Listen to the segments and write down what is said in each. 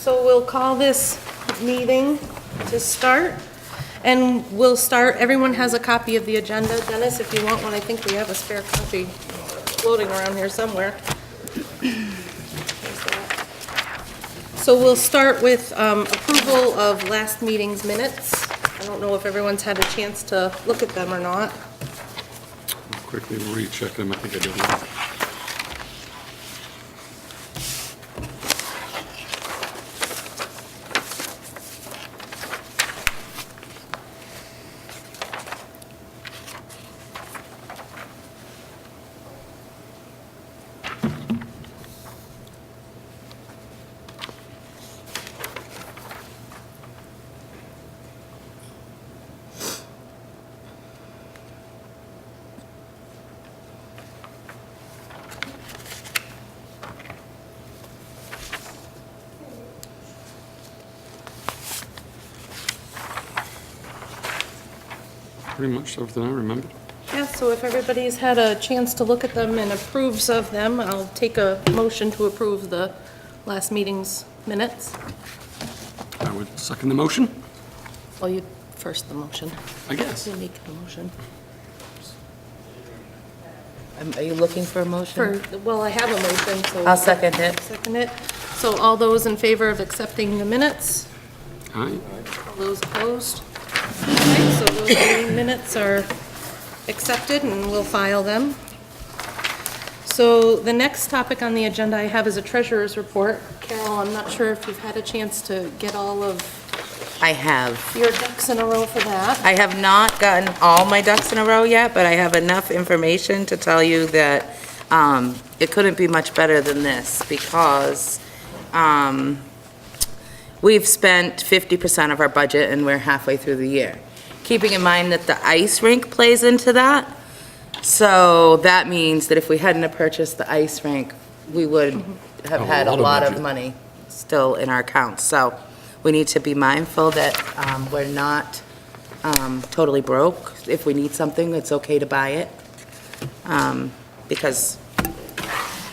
So we'll call this meeting to start, and we'll start, everyone has a copy of the agenda. Dennis, if you want one, I think we have a spare copy floating around here somewhere. There's that. So we'll start with approval of last meeting's minutes. I don't know if everyone's had a chance to look at them or not. Quickly recheck them, I think I did. Pretty much everything I remember. Yeah, so if everybody's had a chance to look at them and approves of them, I'll take a motion to approve the last meeting's minutes. I would second the motion, Well, you first the motion. I guess. You make the motion. Are you looking for a motion? Well, I have a motion, so. I'll second it. Second it. So all those in favor of accepting the minutes? Aye. All those opposed? Okay, so those meeting minutes are accepted, and we'll file them. So the next topic on the agenda I have is a treasurer's report. Carol, I'm not sure if you've had a chance to get all of I have. your ducks in a row for that. I have not gotten all my ducks in a row yet, but I have enough information to tell you that it couldn't be much better than this because we've spent 50% of our budget and we're halfway through the year. Keeping in mind that the ice rink plays into that. So that means that if we hadn't have purchased the ice rink, we would have had a lot of money still in our accounts. So we need to be mindful that we're not totally broke. If we need something, it's okay to buy it because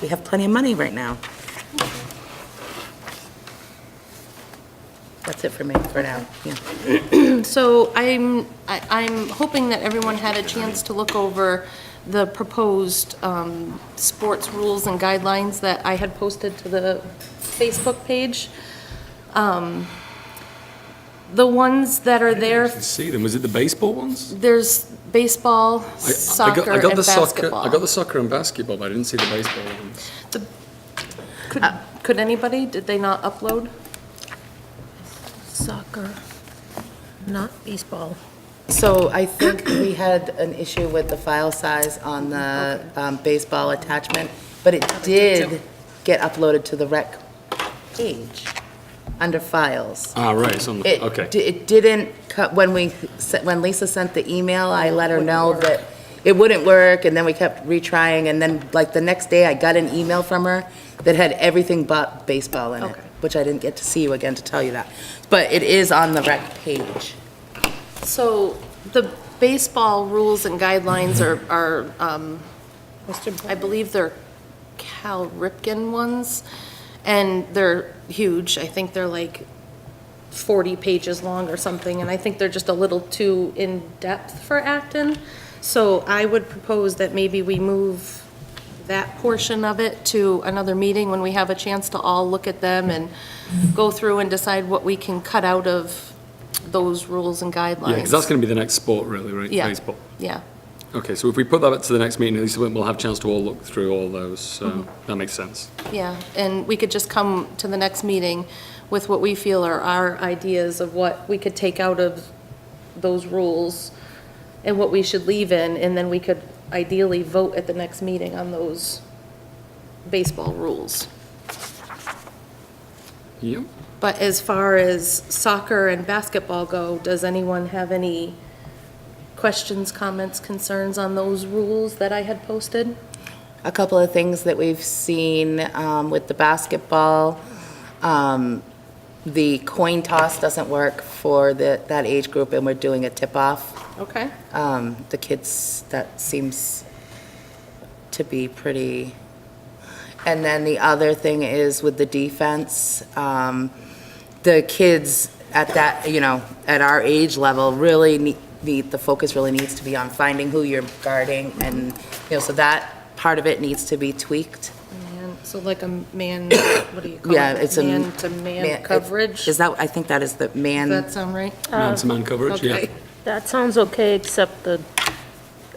we have plenty of money right now. That's it for me for now. Yeah. So I'm hoping that everyone had a chance to look over the proposed sports rules and guidelines that I had posted to the Facebook page. The ones that are there, I see them. Was it the baseball ones? there's baseball, soccer, and basketball. I got the soccer and basketball, but I didn't see the baseball ones. Could anybody, did they not upload? Soccer, not baseball. So I think we had an issue with the file size on the baseball attachment, but it did get uploaded to the rec page under files. Ah, right, it's on the, okay. It didn't, when Lisa sent the email, I let her know that it wouldn't work, and then we kept retrying, and then like the next day, I got an email from her that had everything but baseball in it, Okay. which I didn't get to see you again to tell you that. But it is on the rec page. So the baseball rules and guidelines are I believe they're Cal Ripken ones, and they're huge. I think they're like 40 pages long or something, and I think they're just a little too in-depth for Acton. So I would propose that maybe we move that portion of it to another meeting when we have a chance to all look at them and go through and decide what we can cut out of those rules and guidelines. Yeah, because that's going to be the next sport, really, right? Yeah. Baseball. Yeah. Okay, so if we put that to the next meeting, at least we'll have a chance to all look through all those, so that makes sense. Yeah, and we could just come to the next meeting with what we feel are our ideas of what we could take out of those rules and what we should leave in, and then we could ideally vote at the next meeting on those baseball rules. Yep. But as far as soccer and basketball go, does anyone have any questions, comments, concerns on those rules that I had posted? A couple of things that we've seen with the basketball. The coin toss doesn't work for that age group, and we're doing a tip-off. Okay. The kids, that seems to be pretty. And then the other thing is with the defense, the kids at that, at our age level really the focus really needs to be on finding who you're guarding and, so that part of it needs to be tweaked. So like a man, what do you call it? Yeah, it's a Man-to-man coverage? Is that, I think that is the Does man, that sound right? Man-to-man coverage, yeah. Okay. That sounds okay, except the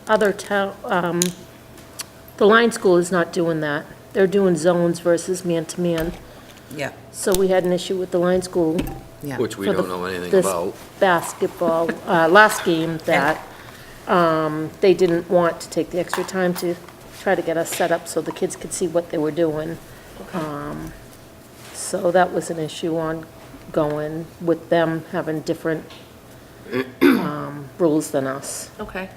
other town, the Line School is not doing that. They're doing zones versus man-to-man. yeah, So we had an issue with the Line School yeah. Which we for the- don't know anything this about. basketball, last game that, they didn't want to take the extra time to try to get us set up so the kids could see what they were doing. So that was an issue ongoing with them having different, rules than us. Okay.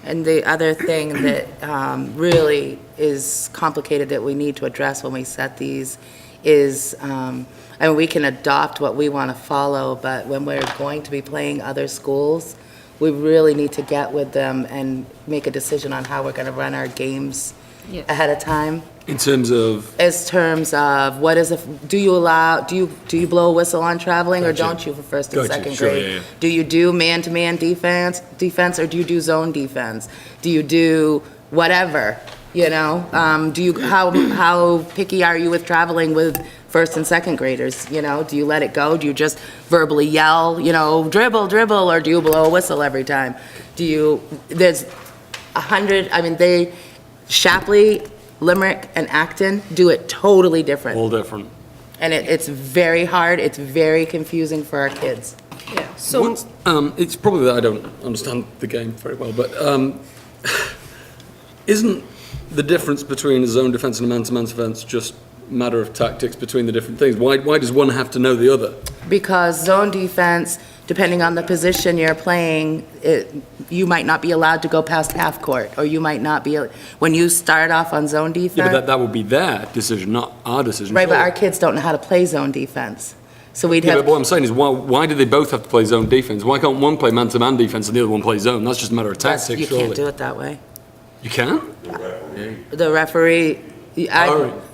And the other thing that really is complicated that we need to address when we set these is, we can adopt what we want to follow, but when we're going to be playing other schools, we really need to get with them and make a decision on how we're going to run our games Yes. ahead of time. In terms of, As terms of, what is, do you blow a whistle on traveling, or Gotcha. don't you for first and Gotcha, second sure, grade? yeah, yeah. Do you do man-to-man defense, or do you do zone defense? Do you do whatever, how picky are you with traveling with first and second graders, Do you let it go? Do you just verbally yell, dribble, dribble, or do you blow a whistle every time? There's 100, Shapley, Limerick, and Acton do it totally different. all different. And it's very hard, it's very confusing for our kids. Yeah, so, What's, it's probably that I don't understand the game very well, but isn't the difference between a zone defense and a man-to-man defense just a matter of tactics between the different things? Why does one have to know the other? Because zone defense, depending on the position you're playing, you might not be allowed to go past half court, or you might not be, when you start off on zone Yeah, but defense. that would be their decision, not our decision. Right, but surely. our kids don't know how to play zone defense. So we'd Yeah, have. but what I'm saying is, why do they both have to play zone defense? Why can't one play man-to-man defense and the other one play zone? That's just a matter of tactics, You surely. can't do it that way. You can? The referee, you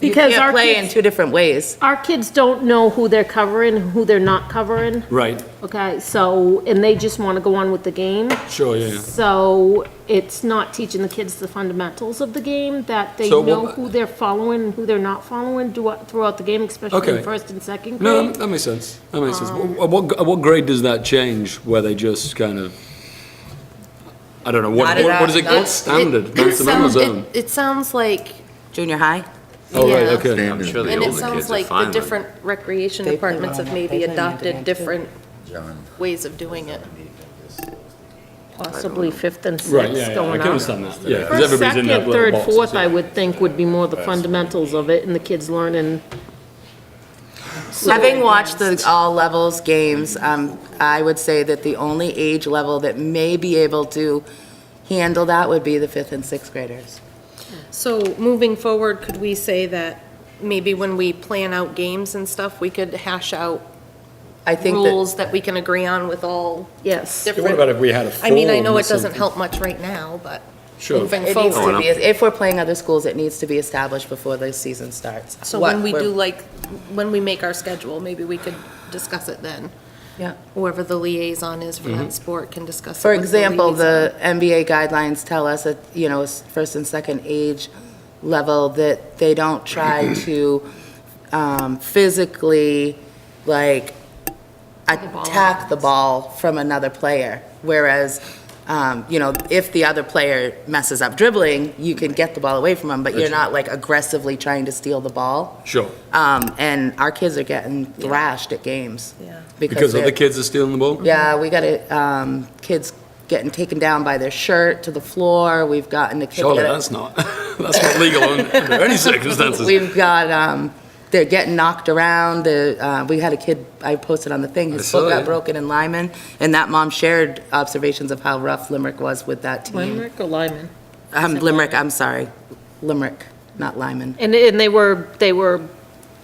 Because our can't play in kids- two different ways. Our kids don't know who they're covering, who they're not covering, Right, okay? So, and they just want to go on with the game. sure, yeah. So it's not teaching the kids the fundamentals of the game, that they So know what- who they're following and who they're not following throughout the game, especially Okay. in first and second No, grade. that makes sense. That makes sense. At what grade does that change, where they just kind of, I don't know, Not at what is it our- called? it- Standard, it man-to-man or sounds, zone? it sounds like, Junior high? Oh, right, yeah. okay. I'm sure the and it older sounds kids are like the fine with it. different recreation They play departments have well. maybe They play adopted hand-to-hand, too. different ways of doing it. Possibly fifth and Right, sixth yeah, I going can on. understand that, yeah, because First, everybody's in that second, little third, boxes, fourth, yeah. I would think would be more the fundamentals of it and the kids learning. Having watched the all levels games, I would say that the only age level that may be able to handle that would be the fifth and sixth graders. So moving forward, could we say that maybe when we plan out games and stuff, we could hash out I think that, rules that we can agree on with all Yes. Yeah, What different? about if we had a I mean, I know form or it doesn't something? help much right now, but Sure. moving it needs forward. to be, if we're playing other schools, it needs to be established before the season starts. So What when we we're- do like, when we make our schedule, maybe we could discuss it then. Yeah. Whoever the liaison is for that sport can discuss it. For with the example, liaison. the NBA guidelines tell us that, first and second age level, that they don't try to physically, attack the ball from another player. Whereas, if the other player messes up dribbling, you can get the ball away from them, but you're not aggressively trying to steal the ball. Sure, And our kids are getting thrashed at games. Yeah. because they're- other kids are stealing the ball? Yeah, we got kids getting taken down by their shirt to the floor. We've gotten the kids. Surely that's not legal under any circumstances. We've got, they're getting knocked around. We had a kid, I posted on the thing, his I saw foot got it. broken in Lyman, and that mom shared observations of how rough Limerick was with that team. Limerick or Lyman? Limerick, I'm sorry. Limerick, not Lyman. And they were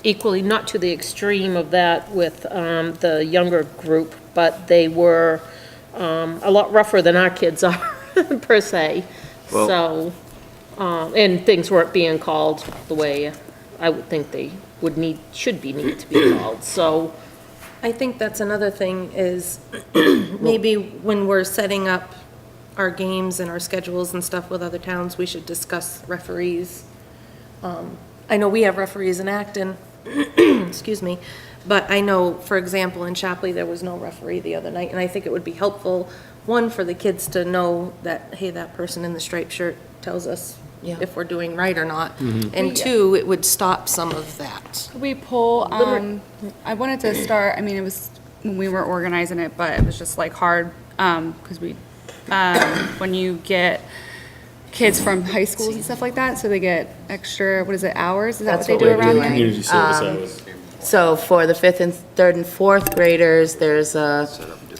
equally, not to the extreme of that with the younger group, but they were a lot rougher than our kids are, per se. Well- So, and things weren't being called the way I would think they should need to be called. So, I think that's another thing is maybe when we're setting up our games and our schedules and stuff with other towns, we should discuss referees. I know we have referees in Acton, excuse me, but I know, for example, in Chapley, there was no referee the other night, and I think it would be helpful, one, for the kids to know that, hey, that person in the striped shirt tells us Yeah. if we're doing right or not. And two, it would stop some of that. Could we pull, I wanted to start, I mean, it was when we were organizing it, but it was just like hard, because when you get kids from high schools and stuff like that, so they get extra, what is it, hours? Is that what That's they what do we're around doing. here? Community service hours. So for the 5th and 3rd and 4th graders, there's a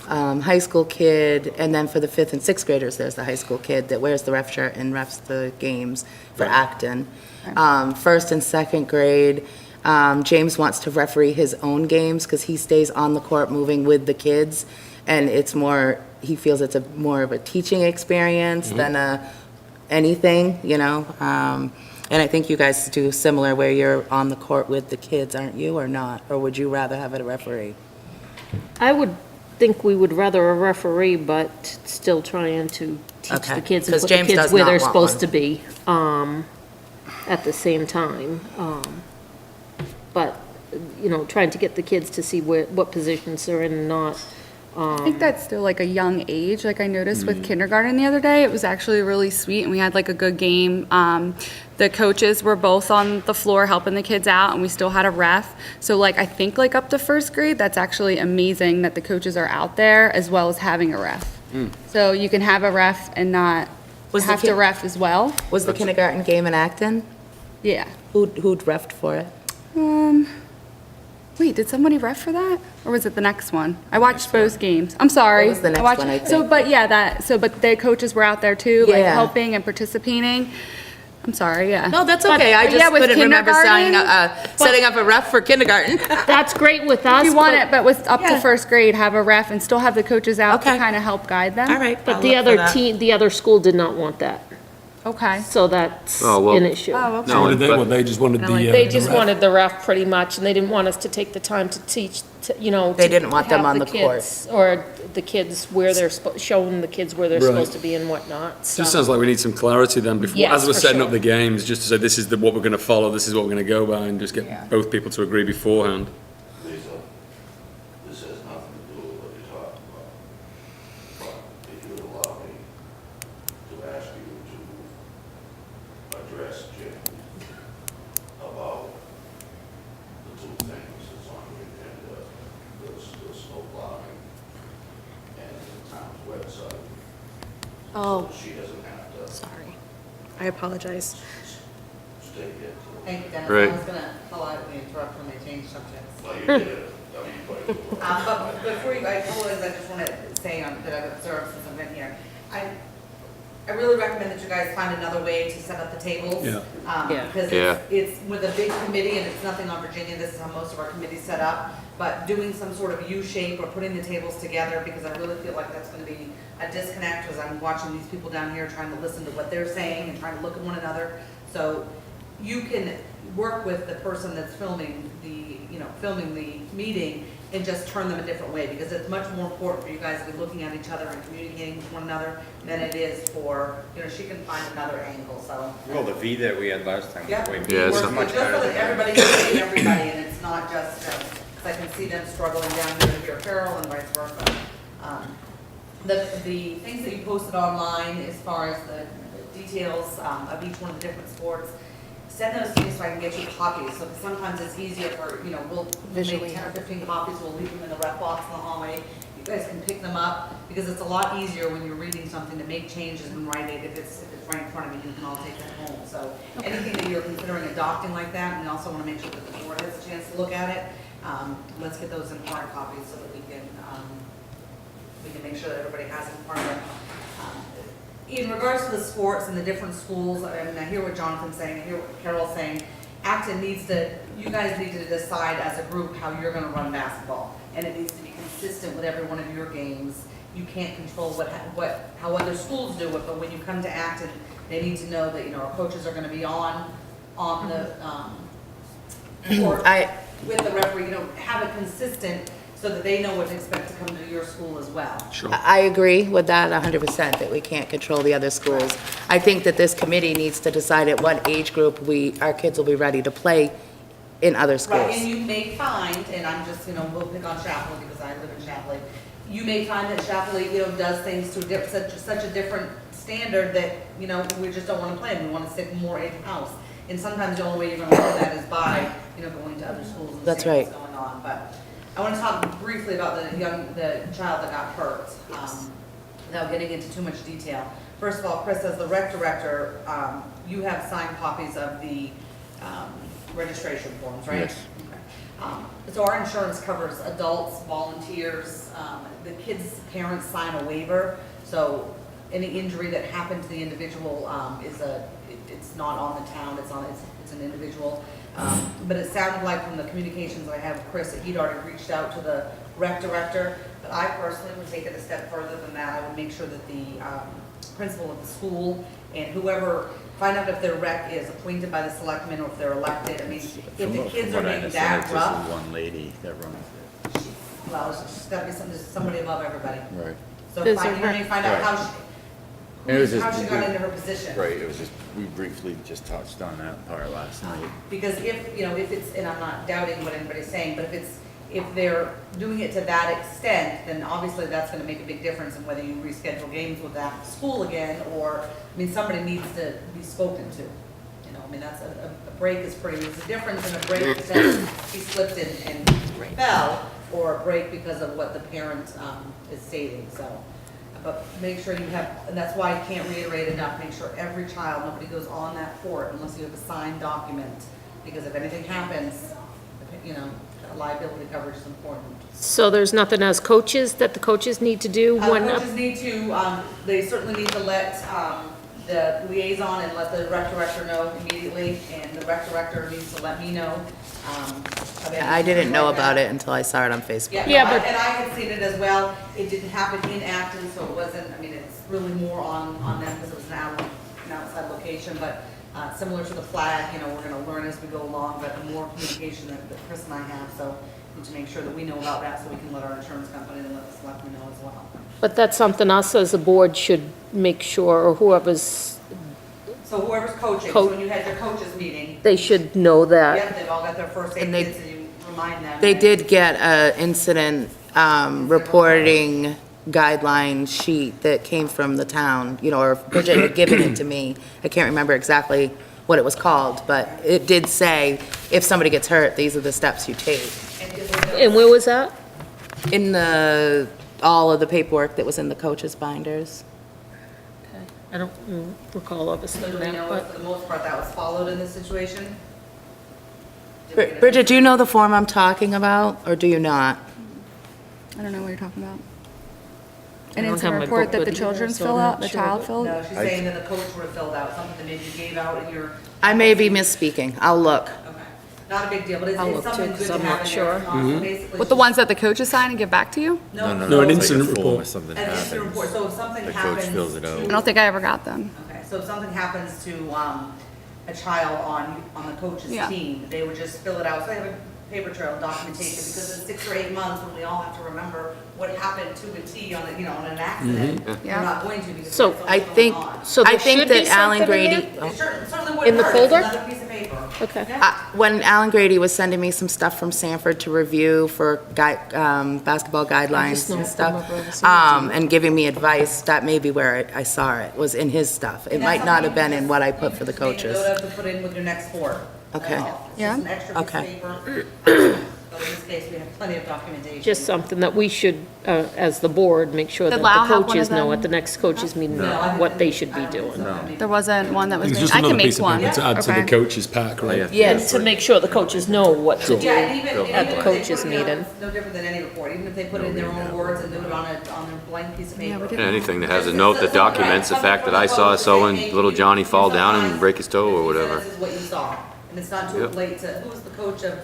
high school kid, and then for the 5th and 6th graders, there's the high school kid that wears the ref shirt and refs the games for Acton. 1st and 2nd grade, James wants to referee his own games because he stays on the court moving with the kids, and it's more, he feels it's more of a teaching experience than anything, you know? And I think you guys do similar where you're on the court with the kids, aren't you, or not? Or would you rather have it a referee? I would think we would rather a referee, but still trying to teach Okay, the kids and 'cause put the James kids does where not they're want supposed one. to be, at the same time. But, you know, trying to get the kids to see what positions they're in and not. I think that's still like a young age, like I noticed with kindergarten the other day, it was actually really sweet, and we had like a good game. The coaches were both on the floor helping the kids out, and we still had a ref. So like, I think like up to 1st grade, that's actually amazing that the coaches are out there as well as having a ref. So you can have a ref and not Was the have to kid- ref as well. Was the kindergarten game in Acton? Yeah. Who'd refed for it? Wait, did somebody ref for that? Or was it the next one? I watched both games. I'm sorry. It was the I next watched- one, I So, think. but yeah, but the coaches were out there too, like Yeah. helping and participating. I'm sorry, yeah. No, that's okay. I but just yeah, with couldn't remember kindergarten- setting up a ref for kindergarten. That's great with us, If you want but- it, but with up to Yeah. 1st grade, have a ref and still have the coaches out to Okay. kind of help guide them. All right. But I'll the look for other that. the other school did not want that, Okay. so that's Oh, well- an issue. Oh, okay. So what did they want? They just wanted the. They just wanted the ref pretty much, and they didn't want us to take the time to teach, you know. They to didn't want them have on the court. kids, or the kids where they're, showing the kids where they're Right. supposed to be and whatnot, so. Just sounds like we need some clarity then before, Yes, as we're for setting up sure. the games, just to say this is what we're going to follow, this is what we're going to go by, and just get both people to agree beforehand. Lisa, this has nothing to do with what you're talking about. But if you would allow me to ask you to address Jim about the two things that's on the agenda, the snow plowing and the town's website. Oh, So she doesn't have to sorry. I apologize. stay here. Thank you, Dennis. Right. I was going to politely interrupt when they change subjects. Well, you did it. I mean, but- But before you guys go, I just want to say that I've observed since I've been here. I really recommend that you guys find another way to set up the tables. Yeah. Yeah. Because Yeah. it's with a big committee, and it's nothing on Virginia, this is how most of our committees set up, but doing some sort of U-shape or putting the tables together, because I really feel like that's going to be a disconnect, because I'm watching these people down here trying to listen to what they're saying and trying to look at one another. So you can work with the person that's filming the meeting and just turn them a different way, because it's much more important for you guys to be looking at each other and communicating with one another than it is for, she can find another angle, so. Well, the V that we had last time Yeah. was way Yeah, Just so- so that everybody can see everybody, and it's not just, 'cause I can see them struggling down here to hear Carol and vice versa. The things that you posted online as far as the details of each one of the different sports, send those to me so I can get you copies, so sometimes it's easier for, we'll Visually. make 10 or 15 copies, we'll leave them in the rep box in the hallway. You guys can pick them up, because it's a lot easier when you're reading something to make changes and write it, if it's right in front of you, you can all take that home. So anything that you're considering adopting like that, and we also want to make sure that the board has a chance to look at it, let's get those in hard copies so that we can make sure that everybody has it in front of them. In regards to the sports and the different schools, and I hear what Jonathan's saying, I hear what Carol's saying, Acton you guys need to decide as a group how you're gonna run basketball. And it needs to be consistent with every one of your games. You can't control how other schools do it, but when you come to Acton, they need to know that, our coaches are gonna be on the court I, with the referee, have it consistent so that they know what to expect to come to your school as well. Sure. I agree with that 100%, that we can't control the other schools. I think that this committee needs to decide at what age group our kids will be ready to play in other Right, and schools. you may find, and I'm just, we'll pick on Chapley because I live in Chapley. You may find that Chapley, does things to such a different standard that, we just don't want to play them. We want to stick more in-house. And sometimes the only way you're going to know that is by, going to other schools and That's seeing right. what's going on. But I want to talk briefly about the child that got hurt, without getting into too much detail. First of all, Chris, as the rec director, you have signed copies of the registration forms, right? Yes. Okay. So our insurance covers adults, volunteers, the kids' parents sign a waiver, so any injury that happened to the individual it's not on the town, it's an individual. But it sounded like from the communications that I had with Chris, that he'd already reached out to the rec director, but I personally would take it a step further than that. I would make sure that the principal of the school and whoever, find out if their rec is appointed by the selectmen or if they're elected. I mean, if the kids are being that rough, One lady that runs it. well, it's just gotta be somebody above everybody. Right. So Is find out Right. how And it was just- how she got into her position. Right, it was just, we briefly just touched on that part last night. Because if it's, and I'm not doubting what anybody's saying, but if they're doing it to that extent, then obviously that's gonna make a big difference in whether you reschedule games with that school again, or, somebody needs to be spoken to. That's a break is pretty, there's a difference in a break because he slipped and fell, or a break because of what the parent is stating, so. But make sure you have, and that's why I can't reiterate enough, make sure every child, nobody goes on that court unless you have a signed document. Because if anything happens, liability coverage is important. So there's nothing as coaches that the coaches need to do when, Coaches need to, they certainly need to let the liaison and let the rec director know immediately, and the rec director needs to let me know. I didn't know about it until I saw it on Facebook. Yeah, No, but- and I had seen it as well. It didn't happen in Acton, so it wasn't, it's really more on them because it was an outside location, but similar to the flag, we're gonna learn as we go along, but the more communication that Chris and I have, so we need to make sure that we know about that so we can let our insurance company and let the selectmen know as well. but that's something us as a board should make sure, or whoever's, So whoever's coaching, so when you had your coaches meeting, they should know that. yep, they've all got their first aid And they- kits and you remind them. They did get a incident reporting guideline sheet that came from the town, or Bridget had given it to me. I can't remember exactly what it was called, but it did say, if somebody gets hurt, these are the steps you take. And where was that? In all of the paperwork that was in the coaches' binders. I don't recall ever So seeing do we know that, if for the most part that was followed in this situation? Bridget, do you know the form I'm talking about, or do you not? I don't know what you're talking about. I An don't incident have my report book that the with me, children so fill I'm out, not the sure, child but- filled? No, she's saying that the coach would have filled out something that maybe you gave out in your, I may be misspeaking. I'll look. okay. Not a big deal, but I'll it's look too, something 'cause good to I'm have not in there. sure. It's not- so basically With the just- ones that the coaches sign and give back to you? No, No, an so- incident Like a form report. if something An incident report, happens. so if something The coach happens. fills it out. I don't think I ever got them. Okay, so if something happens to, a child on the coach's Yeah. team, they would just fill it out, so they have a paper trail of documentation, because in 6 or 8 months, when we all have to remember what happened to a T on on an accident, we're Yeah. not going to, because So, there's I something think, going on. So I there think should be that Alan something in Grady, there? It certainly In wouldn't the hurt, folder? it's another piece of paper. Okay. Yeah. when Alan Grady was sending me some stuff from Sanford to review for basketball guidelines know and from stuff, over overseas. and giving me advice, that may be where I saw it, was in his stuff. It And might that's not have something been you in just- what I you put for the just make a coaches. note of to put in with your next sport. That's Okay. all. It's Yeah. just an extra piece Okay. of paper. So in this case, we have plenty of documentation. Just something that we should, as the board, make sure that Did the Lau have one of coaches know them? at the next coaches meeting No, I what didn't- they should I be don't think doing. so. I mean, There wasn't one that was, It's made. just I another can make piece of one. paper to add to the Okay. coach's pack, right? Yes. To make sure the coaches know what to do. Yeah, and even at the if they coaches put it down, meeting. it's no different than any report, even if they put it in their own words and do it on a blank piece of paper. we didn't. Anything that has a note that documents the fact that I saw so-and little Johnny fall down and break his toe or whatever. This is what you saw, and it's not too Yep. late to, who was the coach of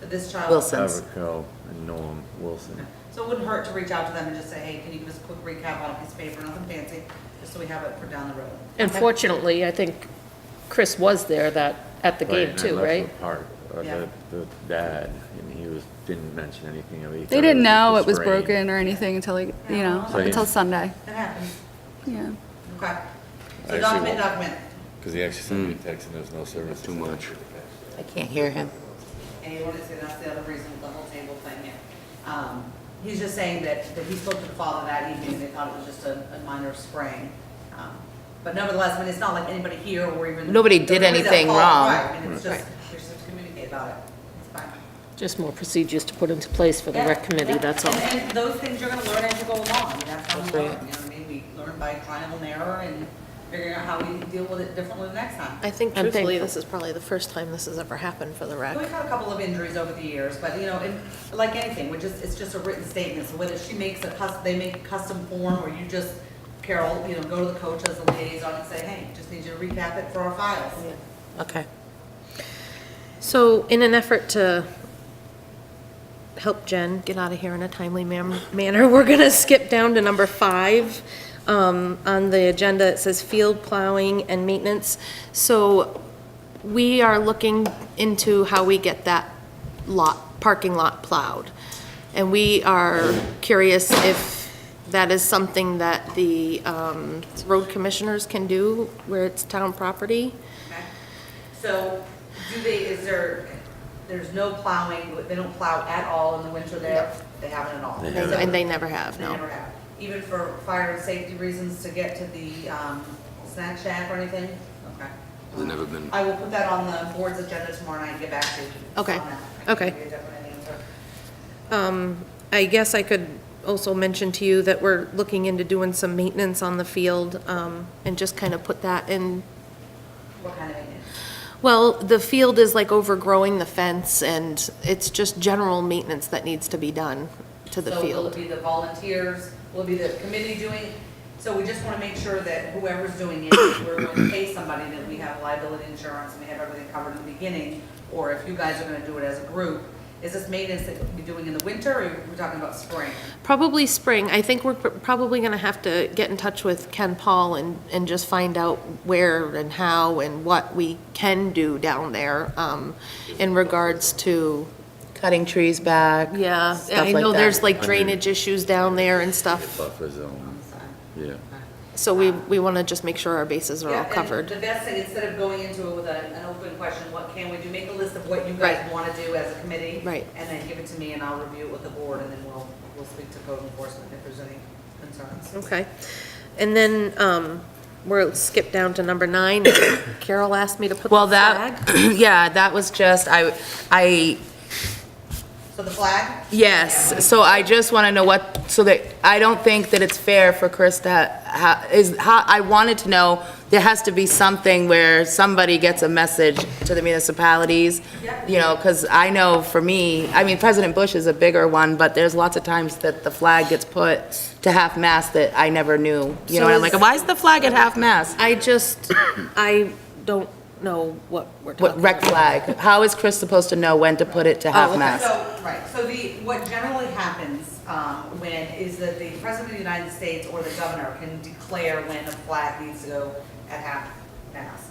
this child? Wilson's. Averco and Noam Wilson. So it wouldn't hurt to reach out to them and just say, hey, can you give us a quick recap on a piece of paper, nothing fancy, just so we have it for down the road. Unfortunately, I think Chris was there at the game Right, too, and I left right? with Park, Yeah. the dad, and he was didn't mention anything of it. They didn't know it was broken or anything until, like, you know, So he- until Sunday. That happens. Yeah. Okay. So Actually, document. Because he actually sent me a text and there was no service. Too much. I can't hear him. And he wanted to, that's the other reason with the whole table thing, yeah. He's just saying that he spoke to the father that evening and they thought it was just a minor sprain. But nevertheless, I mean, it's not like anybody here or even. Nobody did nobody's at anything fault, wrong. Right, I mean, it's just, you're supposed to communicate about it. It's fine. Just more procedures to put into place for the Yeah, rec committee, yeah. that's all. And those things you're gonna learn as you go along, I mean, that's how we That's learn, right. you know what I mean? We learn by trial and error and figuring out how we deal with it differently the next time. I think I'm truthfully, thankful. this is probably the first time this has ever happened for the rec. We've had a couple of injuries over the years, but you know, like anything, it's just a written statement, so whether she makes they make a custom form, or you just, Carol, you know, go to the coach as a liaison and say, hey, just need you to recap it for our files. Okay. So in an effort to help Jen get out of here in a timely manner, we're going to skip down to number 5. On the agenda, it says field plowing and maintenance. So we are looking into how we get that parking lot plowed. And we are curious if that is something that the road commissioners can do where it's town property. Okay. So, there's no plowing, they don't plow at all in the winter there? They haven't at all? And they never have, They no. never have. Even for fire and safety reasons to get to the snack shack or anything? Okay. Has it never been? I will put that on the board's agenda tomorrow night and get back to you. Okay. on that. I can Okay. give you a definite answer. I guess I could also mention to you that we're looking into doing some maintenance on the field, and just kind of put that in. What kind of maintenance? Well, the field is like overgrowing the fence, and it's just general maintenance that needs to be done to the So will it field. be the volunteers, will it be the committee doing? So we just want to make sure that whoever's doing it, if we're going to pay somebody, that we have liability insurance and we have everything covered in the beginning, or if you guys are going to do it as a group. Is this maintenance that you'll be doing in the winter, or are we talking about spring? Probably spring. I think we're probably gonna have to get in touch with Ken Paul and just find out where and how and what we can do down there, in regards to, Cutting trees back. yeah, Stuff I like know that. there's like drainage issues down there and stuff. Buffer zone, yeah. So we wanna just make sure our bases are Yeah, all and covered. the best thing, instead of going into it with an open question, what can we do? Make a list of what you Right. guys want to do as a committee. Right. And then give it to me and I'll review it with the board and then we'll speak to code enforcement if there's any concerns. Okay. And then, we'll skip down to number 9. Carol asked me to put Well, the flag. that, yeah, that was just, So the flag? yes, so I just want to know so that, I don't think that it's fair for Chris to, I wanted to know, there has to be something where somebody gets a message to the municipalities, you know, because I know for me, I mean, President Bush is a bigger one, but there's lots of times that the flag gets put to half-mast that I never knew. You know, and I'm like, why is the flag at half-mast? I don't know what we're talking What, rec about. flag? How is Chris supposed to know when to put it to half-mast? So, right, so what generally happens, is that the President of the United States or the governor can declare when a flag needs to go at half-mast.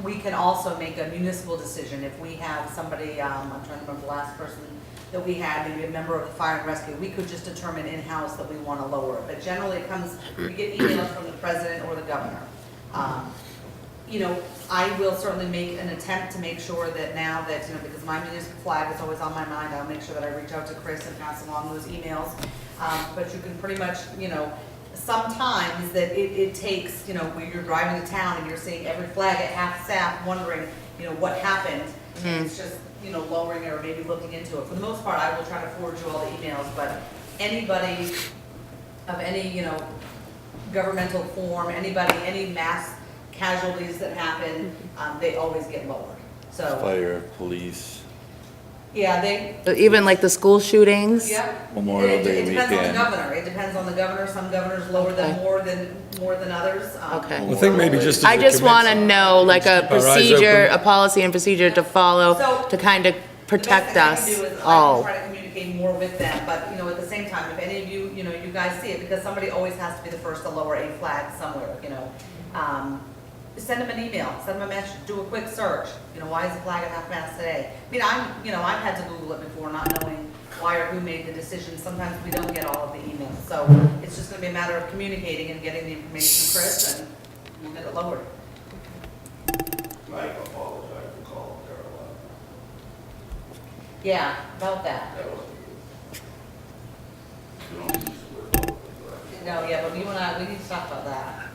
We can also make a municipal decision if we have somebody, I'm trying to remember the last person that we had, maybe a member of the fire and rescue, we could just determine in-house that we want to lower it. But generally it comes, we get emails from the president or the governor. You know, I will certainly make an attempt to make sure that now that, you know, because my municipal flag is always on my mind, I'll make sure that I reach out to Chris and pass along those emails. But you can pretty much, you know, sometimes that it takes, you know, when you're driving to town and you're seeing every flag at half-staff wondering, you know, what happened. And it's just, you know, lowering it or maybe looking into it. For the most part, I will try to forward you all the emails, but anybody of any, you know, governmental form, anybody, any mass casualties that happen, they always get lowered. So, Fire, police, yeah, Even like the school shootings? Yep. Memorial Day It depends on the weekend. governor. It depends on the governor. Some governors lower them more than others. Okay. I think maybe just as I a just want to committee, know, like a keep our eyes procedure, open. a policy and procedure to follow So, to kind of protect The us best thing I can do is I all. can try to communicate more with them, but, you know, at the same time, if any of you, you know, you guys see it, because somebody always has to be the first to lower a flag somewhere, you know. send them an email, send them a message, do a quick search. You know, why is the flag at half-mast today? I mean, I've had to Google it before, not knowing why or who made the decision. Sometimes we don't get all of the emails. So it's just gonna be a matter of communicating and getting the information to Chris, and we'll get it lowered. I apologize for calling Carolina. Yeah, about that. That wasn't good. You don't use the word public, right? No, yeah, but you and I, we need to talk about that.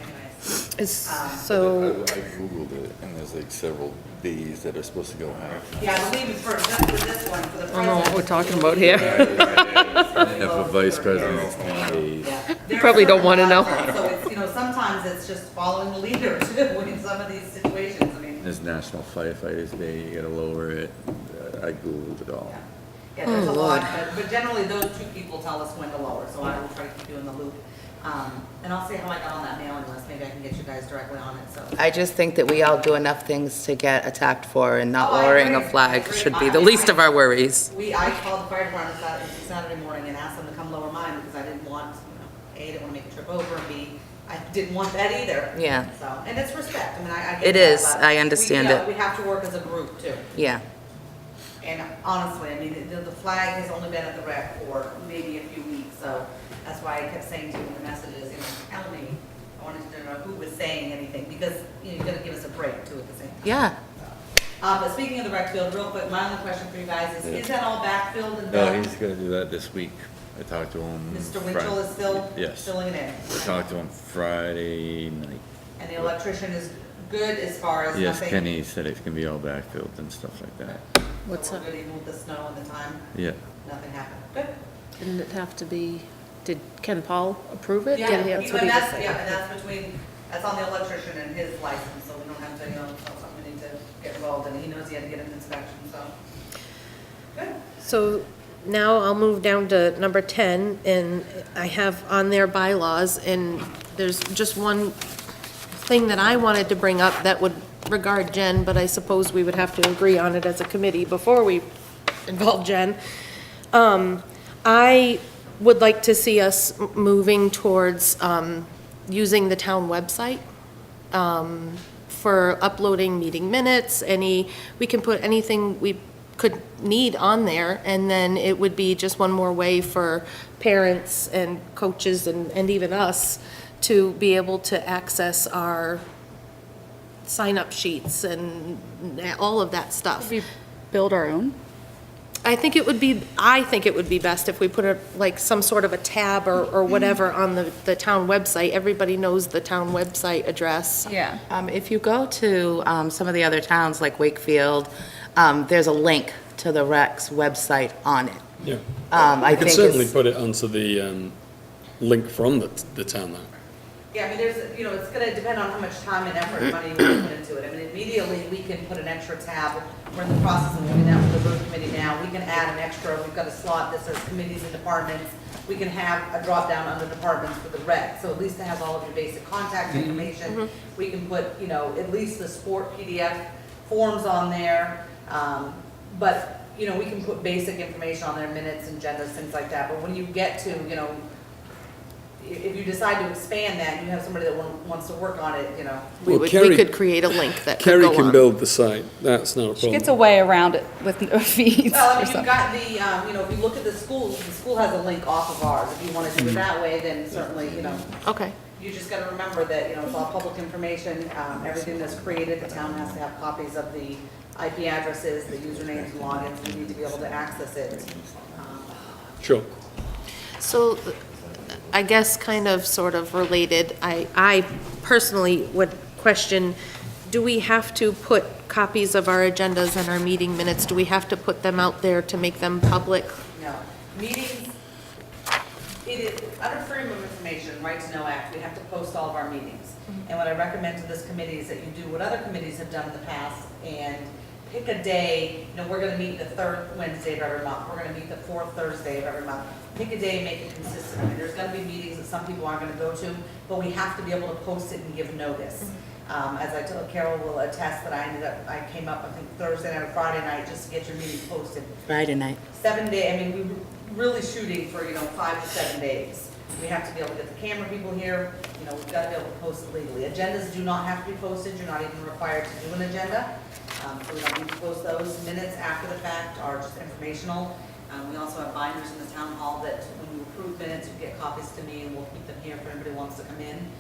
Anyways. So, I Googled it, and there's like several days that are supposed to go out. Yeah, I believe it's for, just for this one, for the president. I don't know what we're talking about here. And for vice president, it's 10 days. Yeah. You probably don't wanna know. So it's, you know, sometimes it's just following the leader too, in some of these situations, I mean. There's National Firefighters Day, you gotta lower it. I Googled it all. Yeah, there's a lot, but generally those two people tell us when to lower, so I will try to keep you in the loop. And I'll see how I got on that mailing list, maybe I can get you guys directly on it, so. I just think that we all do enough things to get attacked for, and not Oh, I lowering a agree. I flag agree. should be the least of our worries. I called the fire department Saturday morning and asked them to come lower mine, because I didn't want, A, I didn't want to make a trip over, and B, I didn't want that either. Yeah. So, and it's respect, I mean, I get It that, is. but I understand we, you know, it. We have to work as a group too. Yeah. And honestly, I mean, the flag has only been at the rec for maybe a few weeks, so that's why I kept saying to you in the messages, you know, tell me, I wanted to know who was saying anything, because, you know, you gotta give us a break too at the same time. Yeah. But speaking of the rec field, real quick, my only question for you guys is that all backfilled and No, done? he's gonna do that this week. I talked to him. Mr. Winchell is still Yes. filling it in? I talked to him Friday night. And the electrician is good as far as Yes, nothing? Kenny said it's gonna be all backfilled and stuff like that. What's So that? we're good, even with the snow and the time, Yeah. nothing happened? Good. Didn't it have to be, did Ken Paul approve it? Yeah, Did he- that's what and he was that's, saying. yeah, and that's between, that's on the electrician and his license, so we don't have to, you know, it's not something we need to get involved in, he knows he had to get an inspection, so. Good. so now I'll move down to number 10, and I have on their bylaws, and there's just one thing that I wanted to bring up that would regard Jen, but I suppose we would have to agree on it as a committee before we involve Jen. I would like to see us moving towards using the town website for uploading meeting minutes, we can put anything we could need on there, and then it would be just one more way for parents and coaches and even us to be able to access our sign-up sheets and all of that stuff. We build our own? I think it would be best if we put like some sort of a tab or whatever on the town website. Everybody knows the town website address. Yeah. If you go to some of the other towns like Wakefield, there's a link to the rec's website on it. Yeah. I You can think certainly it's, put it onto the link from the town though. Yeah, I mean, there's, you know, it's gonna depend on how much time and effort and money we put into it. I mean, immediately, we can put an extra tab. We're in the process of doing that with the road committee now. We can add an extra, we've got a slot that says committees and departments. We can have a drop down under departments for the rec, so at least it has all of your basic contact information. We can put, you know, at least the sport PDF forms on there. But, you know, we can put basic information on there, minutes, agendas, things like that. But when you get to, you know, if you decide to expand that, and you have somebody that wants to work on it, you know. Well, We Kerry- could create a link that could Kerry go can on. build the site, that's not a She gets a problem. way around it with no fees Well, I or mean, you've something. got the, you know, if you look at the school has a link off of ours. If you want to do it that way, then certainly, you know, Okay. you just got to remember that, you know, it's all public information. Everything that's created, the town has to have copies of the IP addresses, the usernames and logins. We need to be able to access it. Sure. So I guess kind of sort of related, I personally would question, do we have to put copies of our agendas and our meeting minutes? Do we have to put them out there to make them public? No, meetings, it is, under Freedom of Information, Right to Know Act, we have to post all of our meetings. And what I recommend to this committee is that you do what other committees have done in the past and pick a day, you know, we're gonna meet the third Wednesday of every month, we're gonna meet the fourth Thursday of every month. Pick a day and make it consistent. I mean, there's gonna be meetings that some people aren't gonna go to, but we have to be able to post it and give notice. As I told Carol will attest that I came up, I think Thursday night or Friday night, just to get your meeting posted. Friday night. 7 day, I mean, we were really shooting for, you know, 5 to 7 days. We have to be able to get the camera people here, you know, we've got to be able to post it legally. Agendas do not have to be posted, you're not even required to do an agenda, so we don't need to post those. Minutes after the fact are just informational. We also have binders in the town hall that when you approve minutes, you get copies to me, and we'll keep them here if anybody wants to come in.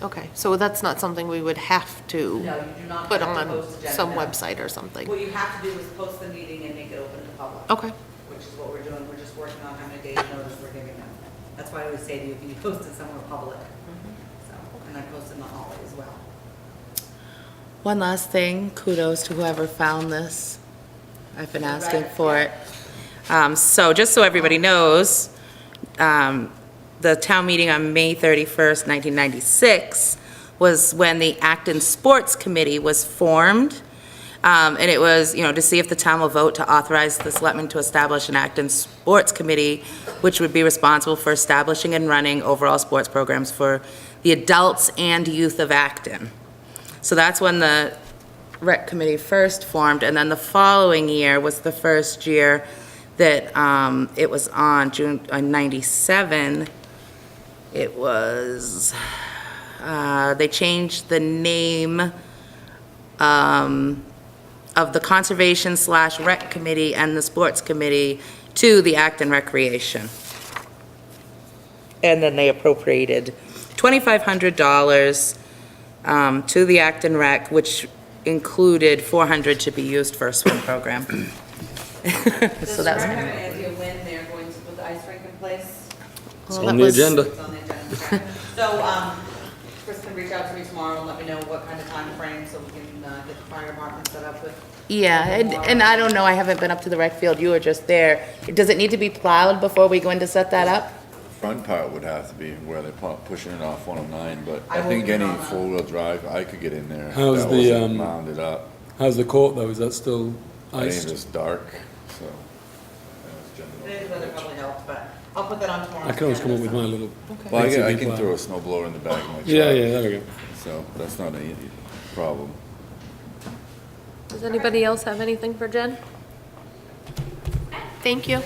Okay, so that's not something we would have to No, you do not put have to on post agenda. some website or something? What you have to do is post the meeting and make it open to the public. Okay. Which is what we're doing, we're just working on how many days notice we're giving them. That's why I always say to you, can you post it somewhere public? So, and I post in the hallway as well. One last thing, kudos to whoever found this. I've been asking for it. So just so everybody knows, the town meeting on May 31st, 1996 was when the Acton Sports Committee was formed. And it was, you know, to see if the town will vote to authorize the selectmen to establish an Acton Sports Committee, which would be responsible for establishing and running overall sports programs for the adults and youth of Acton. So that's when the rec committee first formed, and then the following year was the first year that it was on, June 97. It was, they changed the name of the Conservation/Rec Committee and the Sports Committee to the Acton Recreation. And then they appropriated $2,500 to the Acton Rec, which included $400 to be used for a swim program. So Does that's the rec have any idea when they're going to put the ice rink in place? It's Well, on that the was- agenda. It's on the agenda. Okay. So, Chris can reach out to me tomorrow and let me know what kind of time frame so we can get the fire department set up with. Yeah, and I don't know, I haven't been up to the rec field, you were just there. Does it need to be plowed before we go in to set that up? Front part would have to be where they're pushing it off 109, but I I will think get any on that. four-wheel drive, I could get in there. if How's that the, wasn't mounded up. How's the court though? Is that still I think iced? it's dark, so. Today's weather probably helped, but I'll put that on tomorrow. I can always come up with my little. Well, I ATV can plow. throw a snow blower in the back of my truck. Yeah, yeah, there we go. So that's not a problem. Does anybody else have anything for Jen? Thank you.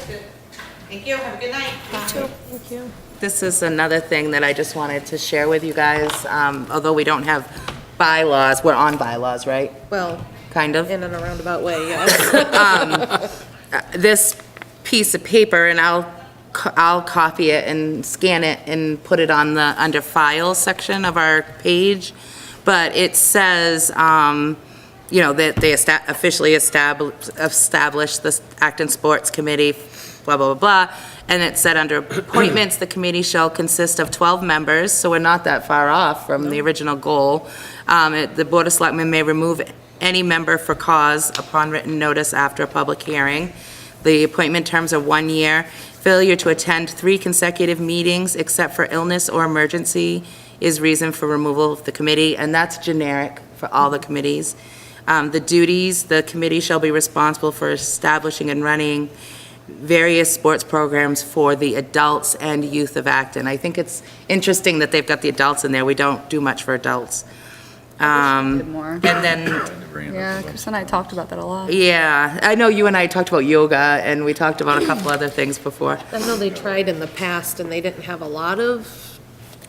Thank you, have a good night. Thank you. This is another thing that I just wanted to share with you guys. Although we don't have bylaws, we're on bylaws, right? Well, Kind of. in and a roundabout way, yes. This piece of paper, and I'll copy it and scan it and put it on the under files section of our page. But it says, you know, that they officially established the Acton Sports Committee, blah, blah, blah, blah. And it said under appointments, the committee shall consist of 12 members, so we're not that far off from the original goal. The Board of Selectmen may remove any member for cause upon written notice after a public hearing. The appointment terms are 1 year. Failure to attend 3 consecutive meetings except for illness or emergency is reason for removal of the committee, and that's generic for all the committees. The duties, the committee shall be responsible for establishing and running various sports programs for the adults and youth of Acton. I think it's interesting that they've got the adults in there. We don't do much for adults. Did more. And then, Yeah, Chris and I talked about that a lot. yeah, I know you and I talked about yoga, and we talked about a couple other things before. I know they tried in the past and they didn't have a lot of,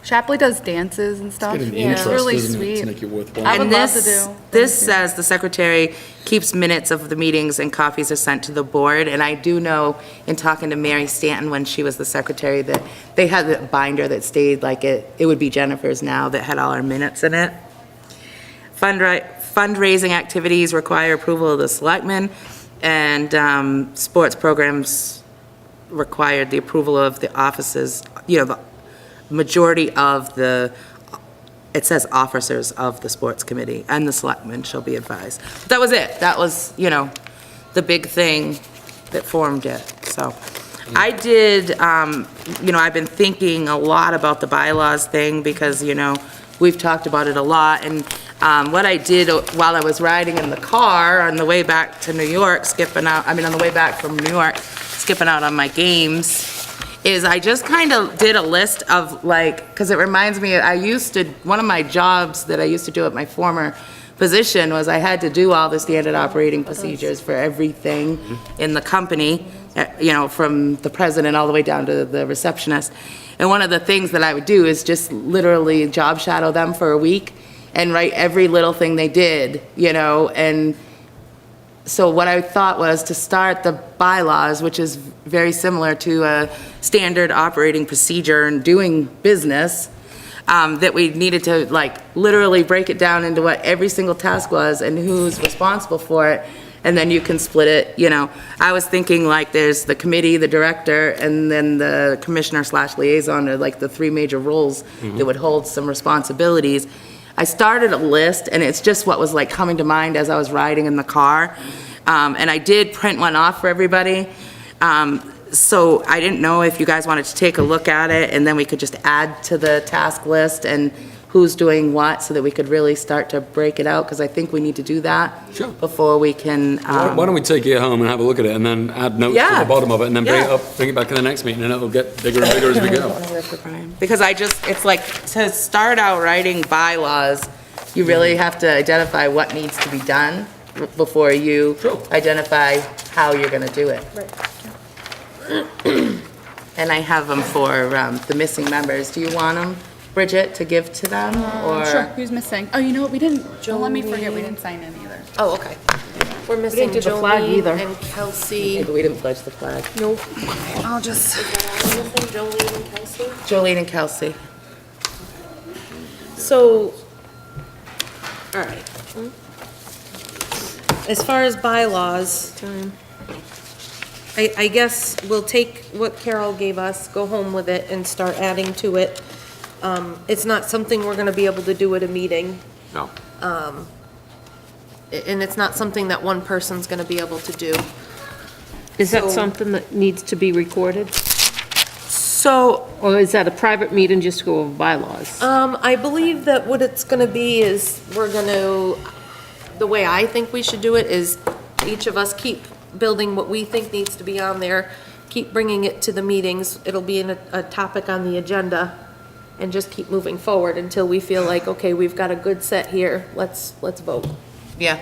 Shapley does dances and stuff. Getting Yeah, it's interest, really isn't it, to sweet. make it worthwhile. I would And love to this, do. this Thank you. says the secretary keeps minutes of the meetings and copies are sent to the board. And I do know, in talking to Mary Stanton when she was the secretary, that they had a binder that stayed like it would be Jennifer's now, that had all our minutes in it. Fundraising activities require approval of the selectmen, and sports programs required the approval of the offices, you know, the majority of the, it says officers of the sports committee, and the selectmen shall be advised. That was it. That was, you know, the big thing that formed it, so. I did, you know, I've been thinking a lot about the bylaws thing, because, you know, we've talked about it a lot, and what I did while I was riding in the car on the way back to New York, on the way back from New York, skipping out on my games, is I just kind of did a list of, like, because it reminds me, one of my jobs that I used to do at my former position was I had to do all the standard operating procedures for everything in the company, you know, from the president all the way down to the receptionist. And one of the things that I would do is just literally job shadow them for a week and write every little thing they did, you know, and so what I thought was to start the bylaws, which is very similar to a standard operating procedure and doing business, that we needed to like literally break it down into what every single task was and who's responsible for it. And then you can split it, you know. I was thinking like there's the committee, the director, and then the commissioner/liaison are like the three major roles that would hold some responsibilities. I started a list, and it's just what was like coming to mind as I was riding in the car. And I did print one off for everybody. So I didn't know if you guys wanted to take a look at it, and then we could just add to the task list and who's doing what, so that we could really start to break it out, because I think we need to do that Sure. before we can. Why don't we take it home and have a look at it, and then add notes to Yeah. the bottom of it, and then bring it Yeah. up, bring it back to the next meeting, and it'll get bigger and bigger as we go. Because it's like, to start out writing bylaws, you really have to identify what needs to be done before you Sure. identify how you're gonna do it. And I have them for the missing members. Do you want them, Bridget, to give to them, or? Sure, who's missing? Oh, you know what, we didn't, don't let me forget, we didn't sign in either. Oh, okay. We're missing do the flag Jolene either. and Kelsey. Maybe we didn't pledge the flag. Nope. I'll just, Missing Jolene and Kelsey. Jolene and Kelsey. So, all right. As far as bylaws, I guess we'll take what Carol gave us, go home with it, and start adding to it. It's not something we're gonna be able to do at a meeting, No. and it's not something that one person's gonna be able to do. Is that So- something that needs to be recorded? So, Or is that a private meeting just to go over bylaws? I believe that what it's gonna be is, the way I think we should do it is, each of us keep building what we think needs to be on there, keep bringing it to the meetings, it'll be in a topic on the agenda, and just keep moving forward until we feel like, okay, we've got a good set here, let's vote. yeah.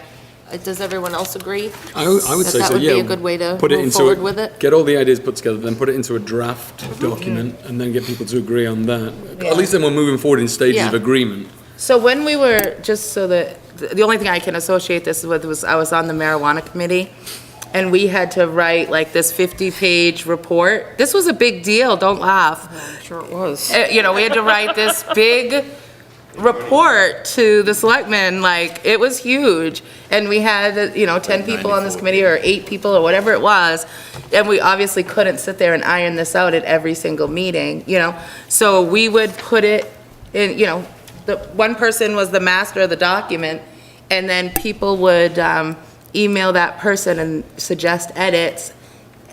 Does everyone else agree? I would That say that so, would be yeah. a good way to Put it move into forward with it? Get all the ideas put together, then put it into a draft document, and then get people to agree on that. Yeah. At least then we're moving forward in stages Yeah. of agreement. So when we were, just so that, the only thing I can associate this with was I was on the marijuana committee, and we had to write like this 50-page report. This was a big deal, don't laugh. Sure it was. You know, we had to write this big report to the selectmen, like, it was huge. And we had, 10 people on this committee, or 8 people, or whatever it was, and we obviously couldn't sit there and iron this out at every single meeting, So we would put it in, the one person was the master of the document, and then people would email that person and suggest edits,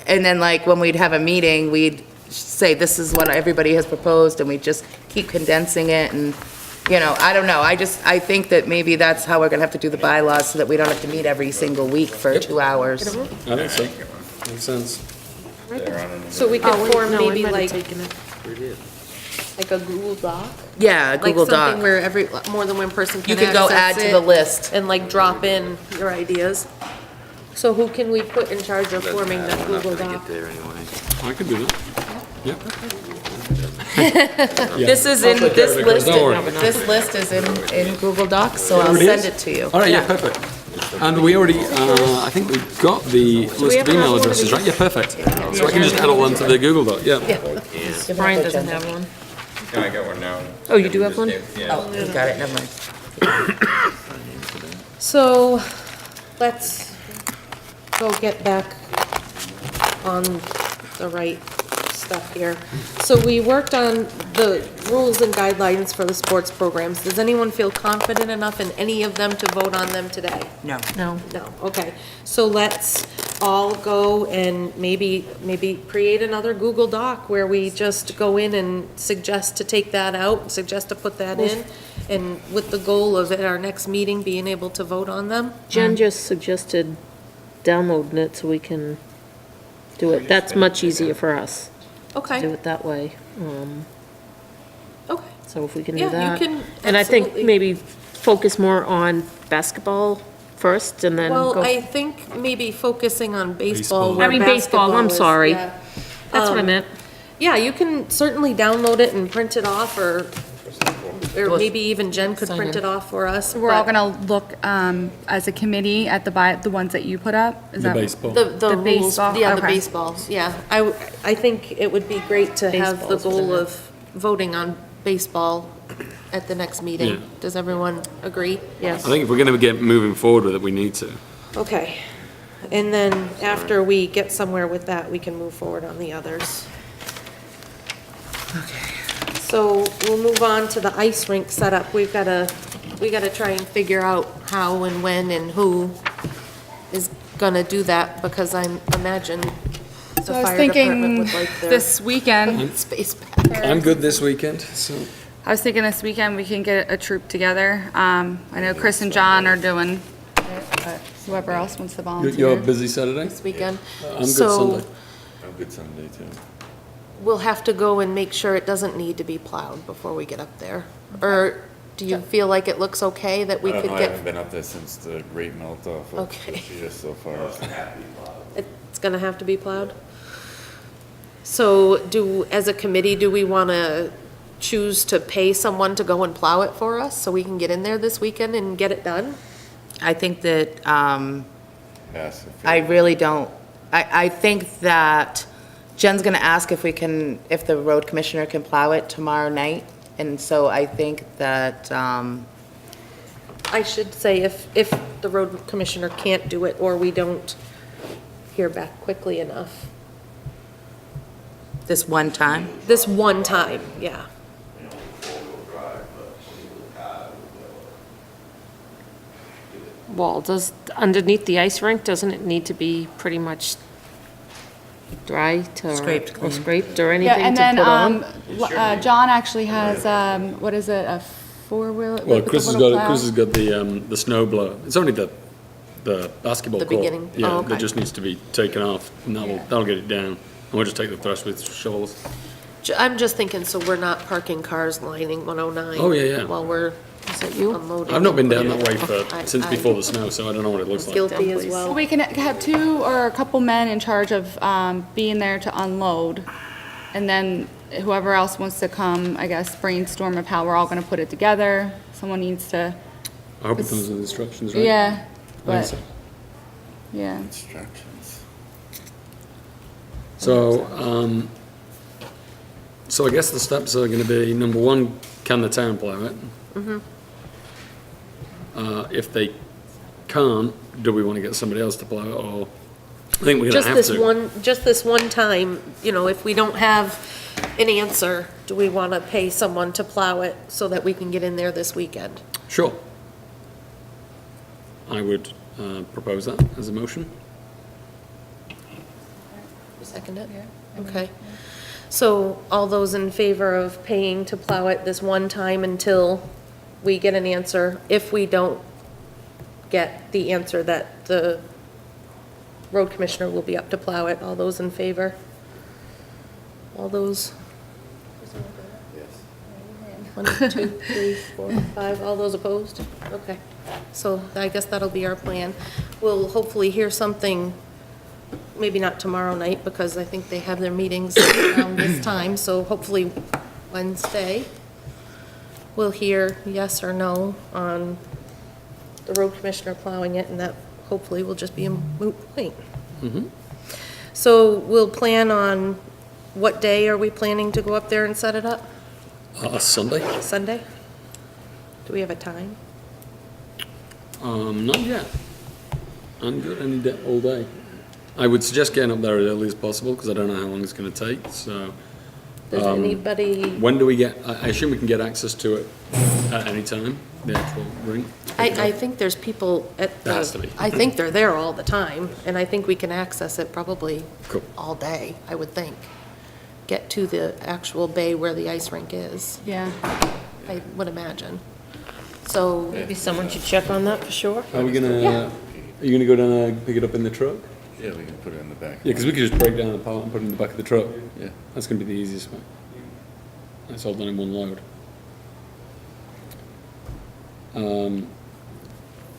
and then like when we'd have a meeting, we'd say, this is what everybody has proposed, and we just keep condensing it, and, I don't know, I think that maybe that's how we're gonna have to do the bylaws, so that we don't have to meet every single week for 2 hours. I think so. Makes sense. So we could form No, I maybe might have like taken it. a Google Doc? Yeah, Google Like something Doc. where more than one person can You could go add access to it the list. and like drop in your ideas. So who can we put in charge of forming that We're not Google gonna Doc? get there anyway. I could do that. Yeah. This is in, I'll take care of it, Chris. Don't worry. this list is in Google Docs, so I'll Already is? send it to you. All right, yeah, perfect. And we already, I think we've got the list of have email another one of addresses, right? Yeah, perfect. So I can just add all them to the Google Doc, yeah. Brian doesn't have one. Yeah, I got one now. Oh, you do have one? Yeah. Oh, you got it, never mind. So let's go get back on the right stuff here. So we worked on the rules and guidelines for the sports programs. Does anyone feel confident enough in any of them to vote on them today? No. No. No, okay. So let's all go and maybe create another Google Doc where we just go in and suggest to take that out, suggest to put that in, and with the goal of at our next meeting being able to vote on them? Jen just suggested downloading it so we can do it. That's much easier for us, do Okay, it that way. okay. So if we can do Yeah, you that. can And I think absolutely- maybe focus more on basketball first and then Well, go? I think maybe focusing on baseball Baseball. where I mean, baseball, I'm basketball is- sorry. yeah. That's what I meant. Yeah, you can certainly download it and print it off, or maybe even Jen could Sign print in. it off for us. We're all but gonna look, as a committee at the ones that you put up? Is The that- baseball. The The rules, baseball, yeah, the okay. baseballs, yeah. I think it would be great to have the Baseball's goal better. of voting on baseball at the next Yeah. meeting. Does everyone agree? Yes. I think if we're gonna get moving forward with it, we need to. Okay. And then after we get somewhere with that, we can move forward on the others. Okay. So we'll move on to the ice rink setup. We gotta try and figure out how and when and who is gonna do that, because I imagine the So I was fire department thinking would like their this weekend, space back. I'm good this weekend, so. I was thinking this weekend we can get a troop together. I know Chris and John are doing it, but whoever else wants to You're volunteer. busy Saturday? This weekend. I'm good So Sunday. I'm good Sunday too. we'll have to go and make sure it doesn't need to be plowed before we get up there. Or do you feel like it looks okay that we I don't could know, I get? haven't been up there since the great melt off of Okay. just so far. It's gonna have to be plowed? So as a committee, do we wanna choose to pay someone to go and plow it for us, so we can get in there this weekend and get it done? I think that, Yes, I really don't, I think that Jen's gonna ask if if the road commissioner can plow it tomorrow night. And so I think that, I should say if the road commissioner can't do it, or we don't hear back quickly enough. this one time, This one time, yeah. Well, does, underneath the ice rink, doesn't it need to be pretty much dry to? Scraped Or clean. scraped or Yeah, anything and to then, put on? John actually has, what is it, a four-wheel? Well, with a Chris has little got, plow? Chris has got the snow blower. It's only the basketball The court. beginning. Yeah, Oh, okay. that just needs to be taken off, and that'll get it down. And we'll just take the thresh with shovels. I'm just thinking, so we're not parking cars lining 109. Oh, yeah, yeah. While we're, is it you? Unloading. I've not been down that way I- since I- before the snow, so I don't know what it looks like. Guilty as Well, well. we can have two or a couple men in charge of being there to unload, and then whoever else wants to come, I guess, brainstorm of how we're all gonna put it together. Someone needs to, I hope it comes with instructions, right? yeah, I think but, so. yeah. Instructions. So I guess the steps are gonna be, number one, can the town plow it? If they can't, do we wanna get somebody else to plow it, or, I think we're gonna have to. Just this one time, if we don't have an answer, do we want to pay someone to plow it so that we can get in there this weekend? Sure. I would propose that as a motion. Second it? Okay. So all those in favor of paying to plow it this one time until we get an answer? If we don't get the answer that the road commissioner will be up to plow it, all those in favor? All those? One, two, three, four, five, all those opposed? Okay. So I guess that'll be our plan. We'll hopefully hear something, maybe not tomorrow night, because I think they have their meetings around this time, so hopefully Wednesday, we'll hear yes or no on the road commissioner plowing it, and that hopefully will just be a moot point. So we'll plan on, what day are we planning to go up there and set it up? Sunday? Sunday? Do we have a time? Not yet. I'm good any day, all day. I would suggest getting up there as early as possible, because I don't know how long it's gonna take, so. Does anybody, When do we get, I assume we can get access to it at any time, the actual rink? I think there's people at There has to the, be. I think they're there all the time, and I think we can access it probably Cool. all day, I would think. Get to the actual bay where the ice rink is, Yeah. I would imagine. So, Maybe someone should check on that for sure. Are we gonna, are you gonna go down there and pick it up in the truck? Yeah, we can put it in the back. Yeah, because we could just break down the pallet and put it in the back of the truck. Yeah. That's gonna be the easiest way. That's all done in one load.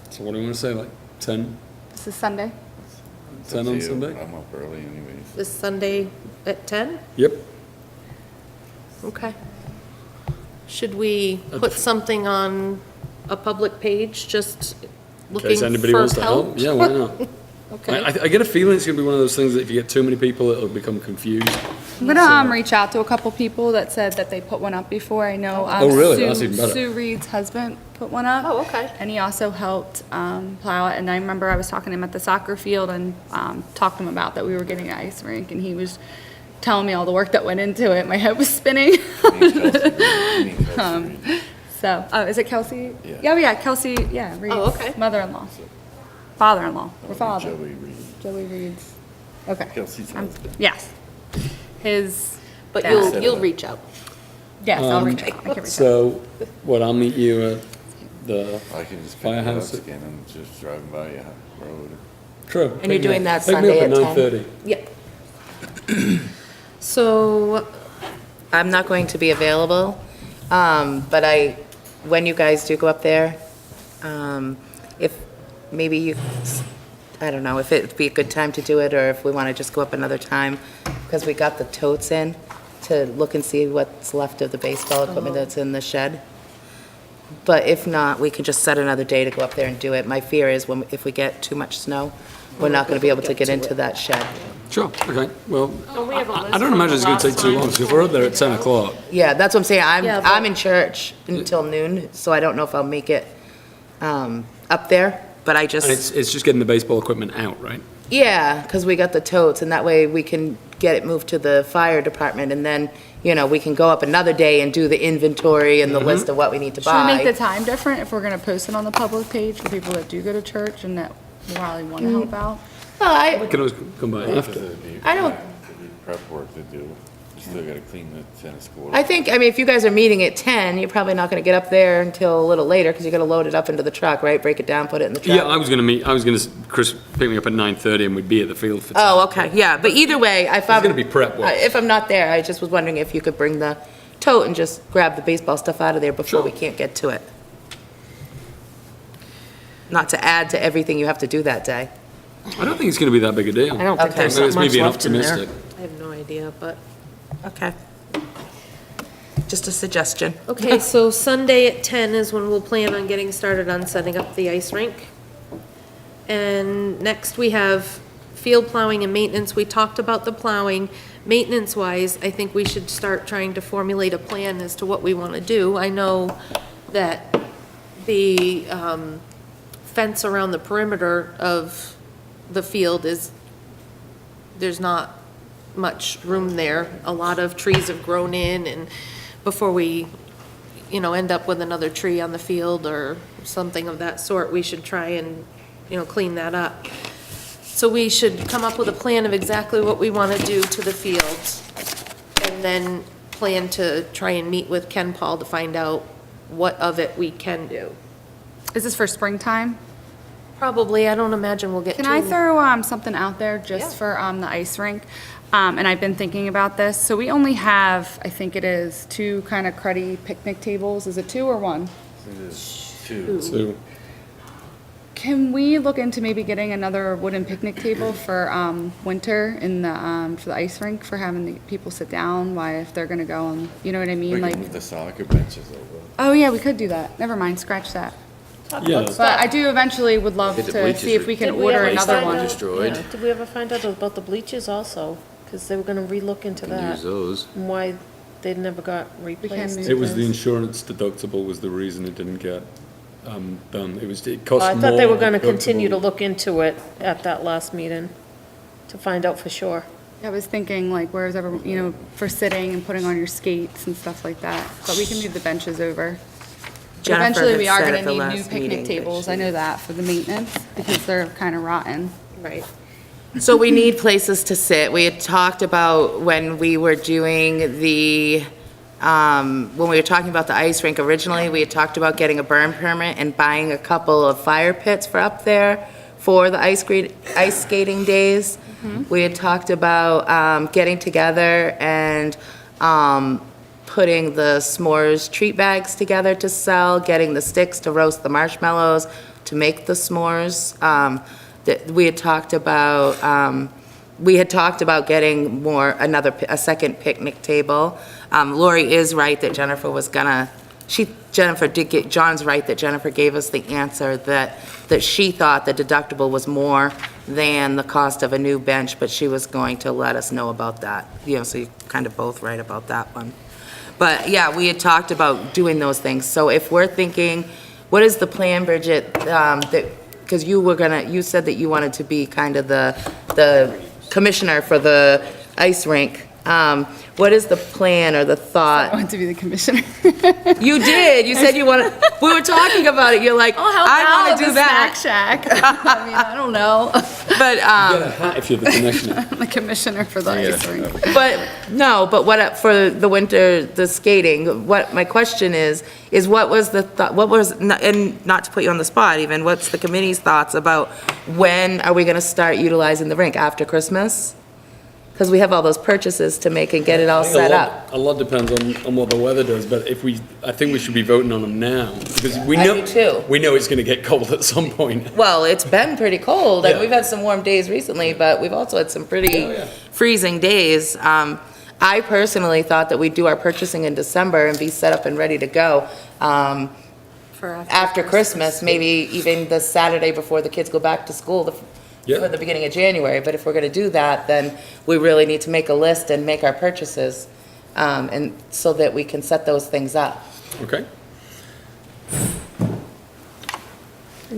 So what do we wanna say, like 10, This is Sunday. 10 on Sunday? I'm up early anyways. This Sunday at 10? Yep. Okay. Should we put something on a public page, just In looking case anybody for wants to help. help? Yeah, why not? Okay. I get a feeling it's going to be one of those things that if you get too many people, it'll become confused. I'm gonna reach out to a couple people that said that they put one up before. I know. Oh, really? That's even better. Sue Reed's husband put one up. Oh, okay. And he also helped plow it. And I remember I was talking to him at the soccer field and talked to him about that we were getting an ice rink, and he was telling me all the work that went into it. My head was spinning. So, is it Kelsey? Yeah. Oh, yeah, Kelsey. Yeah, Reed's Oh, okay. mother-in-law, father-in-law, or father. Joey Reed. Joey Reed's. Okay. Kelsey's husband. Yes. His. But dad. you'll reach out. Yes, I'll reach out. I can reach out. So, I'll meet you at the I can just pick it up firehouse. again and just driving by your road. True. And you're doing that Pick me up Sunday at at 10? 9:30. Yep. So, I'm not going to be available, but when you guys do go up there, if maybe you, I don't know, if it'd be a good time to do it, or if we want to just go up another time, because we got the totes in to look and see what's left of the baseball equipment that's in the shed. But if not, we could just set another day to go up there and do it. My fear is if we get too much snow, we're not going to be able to get into that shed. Sure, okay. Well, Don't we have a I list don't from imagine it's going to last take too time? long, so if we're up there at 10 o'clock, Yeah, that's what I'm saying. Yeah, but- I'm in church until noon, so I don't know if I'll make it up there, but I and just, it's just getting the baseball equipment out, right? yeah, because we got the totes, and that way we can get it moved to the fire department, and then, we can go up another day and do the inventory and the list of what we need to Should we make the buy. time different if we're gonna post it on the public page for people that do go to church and that probably wanna help out? Well, We can always come by after. I don't- There'd be prep work to do. You still gotta clean the tennis court. I think, if you guys are meeting at 10, you're probably not going to get up there until a little later, because you're going to load it up into the truck, right? Break it down, put it in the truck. Yeah, I was going to, Chris pick me up at 9:30 and we'd be at the field for 10. Oh, okay, yeah, but either way, if I'm. gonna be prep work. If I'm not there, I just was wondering if you could bring the tote and just grab the baseball stuff out of there before we can't get to it. Not to add to everything you have to do that day. I don't think it's going to be that big a deal. I don't think Okay. there's Maybe that it's much me being left in there. optimistic. I have no idea, but. Okay. Just a suggestion. Okay, so Sunday at 10 is when we'll plan on getting started on setting up the ice rink. And next we have field plowing and maintenance. We talked about the plowing. Maintenance-wise, I think we should start trying to formulate a plan as to what we want to do. I know that the fence around the perimeter of the field there's not much room there. A lot of trees have grown in, and before we, end up with another tree on the field or something of that sort, we should try and, clean that up. So we should come up with a plan of exactly what we want to do to the fields, and then plan to try and meet with Ken Paul to find out what of it we can do. Is this for springtime? Probably, I don't imagine we'll get Can too. I throw something out there Yeah. just for the ice rink? And I've been thinking about this. So we only have, I think it is, 2 kind of cruddy picnic tables. Is it 2 or 1? Two. So, Can we look into maybe getting another wooden picnic table for winter in the for the ice rink, for having the people sit down while if they're gonna go and, you know what I We mean? can Like, move the soccer benches over. oh yeah, we could do that. Never mind, scratch that. yeah, But I do eventually would love Did the to bleachers see if we can Did we order ever another find one. out- Destroyed. yeah, Did we ever find out about the bleachers also? Because they were gonna relook into Can that, use those. and why they never got replaced. move it was the this. insurance deductible was the reason it didn't get done. It cost more. I thought they were gonna continue to deductible. look into it at that last meeting, to find out for sure. I was thinking like where's ever, for sitting and putting on your skates and stuff like that. But we can move the benches over. But Jennifer eventually had we are said gonna at the need new last meeting picnic that tables. she- I know that for the maintenance because they're kind of rotten. Right. So we need places to sit. We had talked about when we were doing when we were talking about the ice rink originally, we had talked about getting a burn permit and buying a couple of fire pits for up there for the ice skating days. We had talked about getting together and putting the s'mores treat bags together to sell, getting the sticks to roast the marshmallows, to make the s'mores. That we had talked about, getting a second picnic table. Lori is right that Jennifer was gonna, John's right that Jennifer gave us the answer that she thought the deductible was more than the cost of a new bench, but she was going to let us know about that. So you're kind of both right about that one. But yeah, we had talked about doing those things. So if we're thinking, what is the plan, Bridget, because you said that you wanted to be kind of the commissioner for the ice rink. What is the plan or the I thought? want to be the commissioner. You did. You said you wanted, we were talking about it. You're like, I'll help I out want to at do the that. Snack Shack. I mean, I don't know. But, Get a hat if you're the commissioner. I'm the commissioner for the ice rink. but what, for the winter, the skating, what, my question is what was the thought, and not to put you on the spot even, what's the committee's thoughts about when are we going to start utilizing the rink? After Christmas? Because we have all those purchases to make and get it all I think set up. A lot depends on what the weather does, but I think we should be voting on them now, because we I know. do too. We know it's gonna get cold at some point. Well, it's been pretty cold, and Yeah. we've had some warm days recently, but we've also had some pretty Oh, yeah. freezing days. I personally thought that we'd do our purchasing in December and be set up and ready to go For after Christmas, maybe even the Saturday before the kids go back to school, Yeah. for the beginning of January. But if we're gonna do that, then we really need to make a list and make our purchases, and so that we can set those things up. Okay.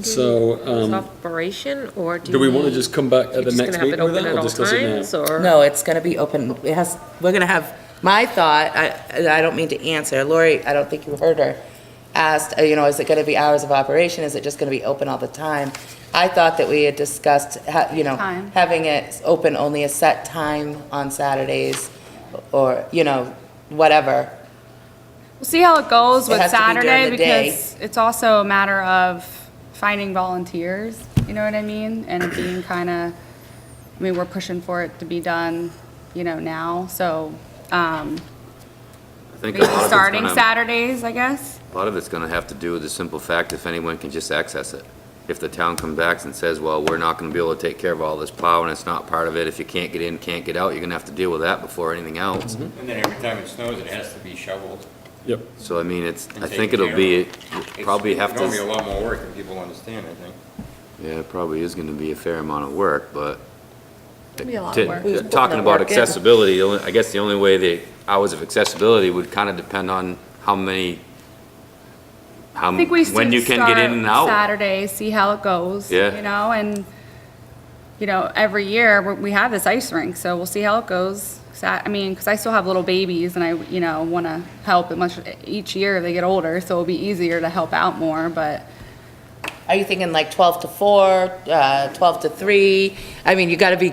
So, Operation, or do we wanna just come back at the next meeting with that, or discuss it now? Or? No, it's gonna be open, we're gonna have, my thought, I don't mean to answer, Lori, I don't think you heard her, asked, is it gonna be hours of operation, is it just gonna be open all the time? I thought that we had discussed, Time. having it open only a set time on Saturdays, or, whatever. We'll see how it goes It with has to be during Saturday, the day. because it's also a matter of finding volunteers, you know what I mean? And it being we're pushing for it to be done, now, so, I think a maybe lot of it's starting gonna- Saturdays, I guess. A lot of it's gonna have to do with the simple fact if anyone can just access it. If the town comes back and says, well, we're not gonna be able to take care of all this plowing, it's not part of it, if you can't get in, can't get out, you're gonna have to deal with that before anything else. And then every time it snows, it has to be shoveled. Yep. So I mean, I And think taken it'll be, care probably have It's gonna be a to, lot more work than people understand, I think. yeah, it probably is gonna be a fair amount of work, but. It'll be a lot to- of work. Who's putting Talking the about work in? accessibility, I guess the only way the hours of accessibility would kind of depend on how many, I think we when you can get in and out. Saturday, see how it goes. Yeah. And, every year we have this ice rink, so we'll see how it goes. Because I still have little babies and I, want to help each year they get older, so it'll be easier to help out more, but Are you thinking like 12 to 4, 12 to 3? I mean, you gotta be,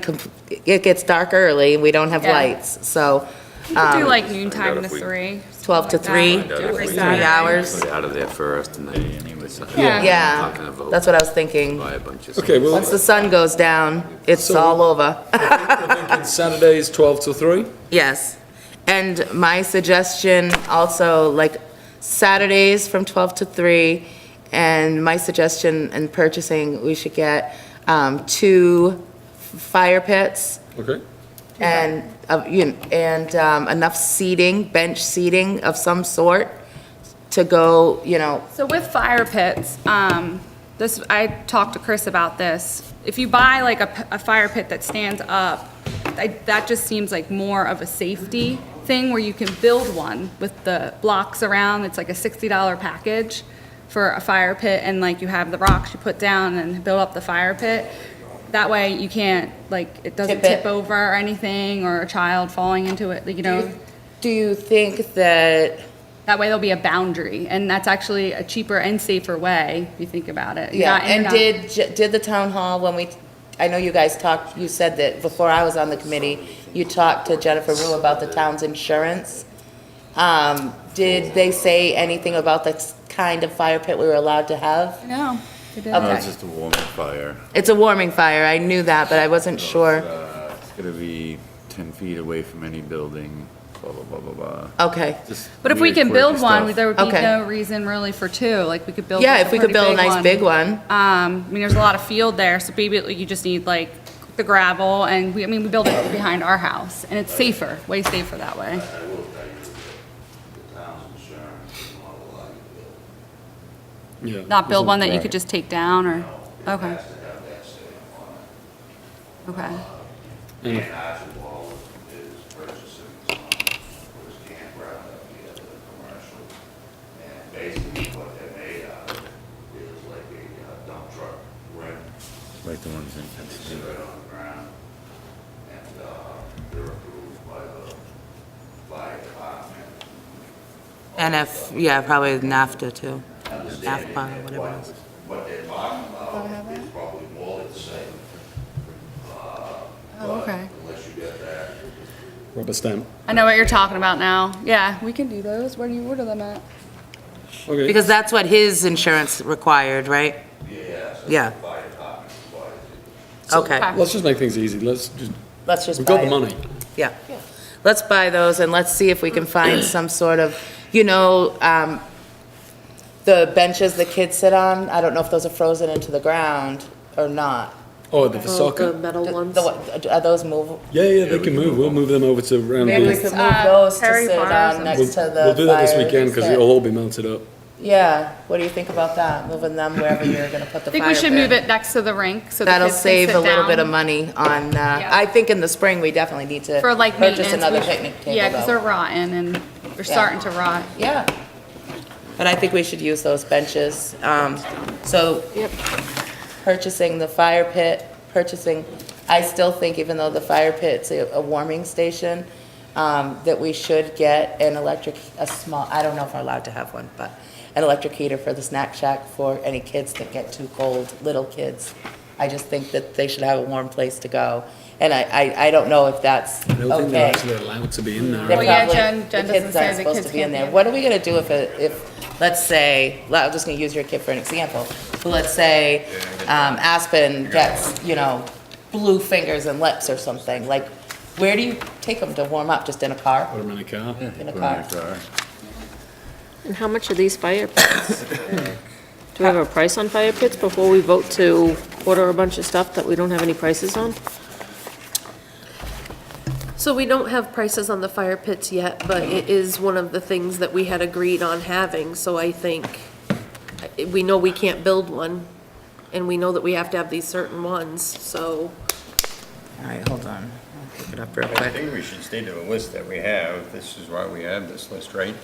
it gets dark early, we don't have Yeah. lights, so, we could do um, like noontime to if we- 3. 12 to 3, Find out if we 3 can hours. Get out of there first and then. Yeah. Yeah, Not gonna vote. that's what I was thinking. Buy a bunch of. Okay, well, Once the sun goes down, it's So- all over. we're thinking Saturdays 12 till 3? Yes. And my suggestion also, like Saturdays from 12 to 3, and my suggestion in purchasing, we should get 2 fire pits Okay. and, enough seating, bench seating of some sort to go, So with fire pits, I talked to Chris about this. If you buy like a fire pit that stands up, that just seems like more of a safety thing where you can build one with the blocks around. It's like a $60 package for a fire pit, and like you have the rocks you put down and build up the fire pit. That way you can't, it doesn't Tip it. tip over or anything, or a child falling into it, do you think that, That way there'll be a boundary, and that's actually a cheaper and safer way, if you think about it. You're yeah, not- you're and not- did the town hall, I know you guys talked, you said that before I was on the committee, you talked to Jennifer Rue about the town's insurance. Did they say anything about the kind of fire pit we were allowed to have? No, they didn't. Okay. No, it's just a warming fire. It's a warming fire, I knew that, but I wasn't sure. It's gonna be 10 feet away from any building. blah, blah, blah, blah, blah. Okay. Just But if we weird, can build quirky one, stuff. there would be Okay. no reason really for two, like we could build. Yeah, like if we could pretty build a big nice big one. I mean, there's a lot of field there, so maybe you just need like the gravel and we build it behind our house and it's safer, way safer that way. I will tell you that the town's insurance is not allowed to build. Yeah. Not build one that you Right. could just take down or, It okay, has to have that stamp on it. okay. And Dan Archibald is purchasing some for his campground up here, the commercial. And basically what they're made out of is like a dump truck rim. Like the ones in They sit Pennsylvania. right on the ground. And, they're approved by the fire department. And if, yeah, probably NAFTA too. Understanding NAFTA, that whatever it is. what they're talking about is probably more than the same. Oh, okay. Unless you get that. rubber stamp. I know what you're talking about now. Yeah, we can do those. Where do you order them at? Okay. Because that's what his insurance required, right? Yes. Yeah. The fire department requires it. So, Okay. let's just make things easy. Let's just, Let's just we've buy got the it. money. Yeah. Let's buy those and let's see if we can find some sort of, the benches the kids sit on, I don't know if those are frozen into the ground or not. Oh, the The soccer. metal ones. Are those movable? Yeah, they can move. We'll move them over to around Maybe we the. could move those to Perry sit Bars on and- next We'll, to the we'll do that this fire weekend because pit. it'll all be mounted up. Yeah, what do you think about that? Moving them wherever you're gonna put the I think fire we should pit? move it next to the rink so the That'll kids can save sit a little bit down. of money on, Yeah. I think in the spring, we definitely need to For like purchase maintenance. another we should- picnic table Yeah, because they're though. rotten and they're starting to rot. Yeah. But I think we should use those benches. So purchasing the fire pit, I still think even though the fire pit's a warming station, that we should get a small, I don't know if we're allowed to have one, but an electric heater for the snack shack for any kids that get too cold, little kids. I just think that they should have a warm place to go. And I don't know if that's I don't think they're okay. actually allowed to be in there. They're Well, yeah, probably- Jen the doesn't kids say aren't the supposed kids to be in can't there. be in What are we gonna do if, let's say, I'm just gonna use your kid for an example. But let's say, Aspen gets, blue fingers and lips or something, like, where do you take them to warm up? Just in a car? Put them in a car. In a Put car? in a car. And how much are these fire pits? Do we have a price on fire pits before we vote to order a bunch of stuff that we don't have any prices on? So we don't have prices on the fire pits yet, but it is one of the things that we had agreed on having, so I think, we know we can't build one, and we know that we have to have these certain ones, so, All right, hold on. I'll pick it up real I quick. think we should stay to the list that we have. This is why we have this list, right?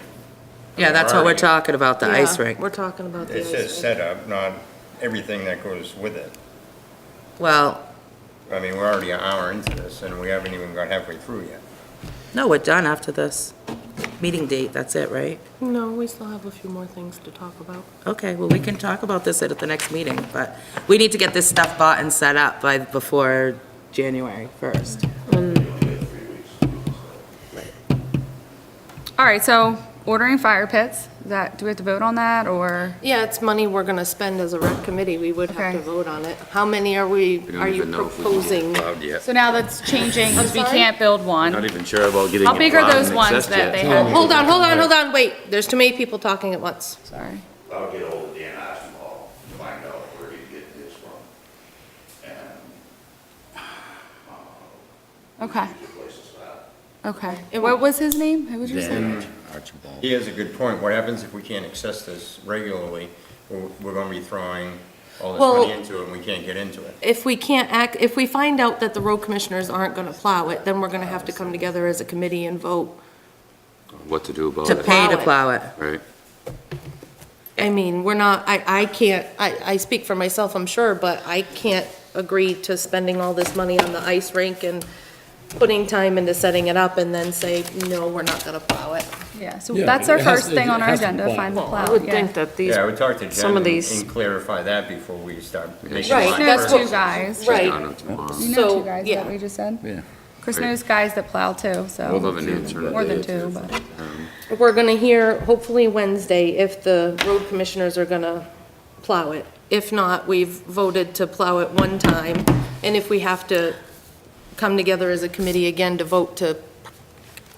Yeah, that's what we're talking about, the ice yeah, rink. we're talking about the It ice says rink. setup, not everything that goes with it. Well, I mean, we're already an hour into this, and we haven't even got halfway through yet. no, we're done after this meeting date, that's it, right? No, we still have a few more things to talk about. Okay, well, we can talk about this at the next meeting, but we need to get this stuff bought and set up before January 1st. All right, so ordering fire pits, do we have to vote on that or? Yeah, it's money we're gonna spend as a rec committee, we would have to Okay. vote on it. How many are you We don't even know if we can get proposing? plowed yet. So now that's changing because we sorry? can't build Not one. even sure about getting How it big are plowed those and ones accessed that yet. they have? Hold on, wait, there's too many people talking at once. Sorry. I'll get hold of Dan Archibald, find out where he get this from. And, Okay, good place to start. okay. What was his name? Who was your Dan name? Archibald. He has a good point. What happens if we can't access this regularly? We're gonna be throwing all this Well- money into it, and we can't get into it. If we if we find out that the road commissioners aren't gonna plow it, then we're gonna have to come together as a committee and vote. What to do about To it, pay to plow plow it. right? I mean, we're not, I can't, I speak for myself, I'm sure, but I can't agree to spending all this money on the ice rink and putting time into setting it up and then say, no, we're not gonna plow it. Yeah, so Yeah, that's our it has first to- thing on it our has to agenda, plow. find the I plow, would yeah. think that these, Yeah, I would talk to some Jen of these- and clarify that before we start making Right, mine Chris that's knows first. two guys. Right. Down to tomorrow. You know So, two guys yeah. that we just said? Yeah. Chris knows guys that plow too, so. We'll have an answer. More than two, but. We're gonna hear, hopefully Wednesday, if the road commissioners are gonna plow it. If not, we've voted to plow it one time, and if we have to come together as a committee again to vote to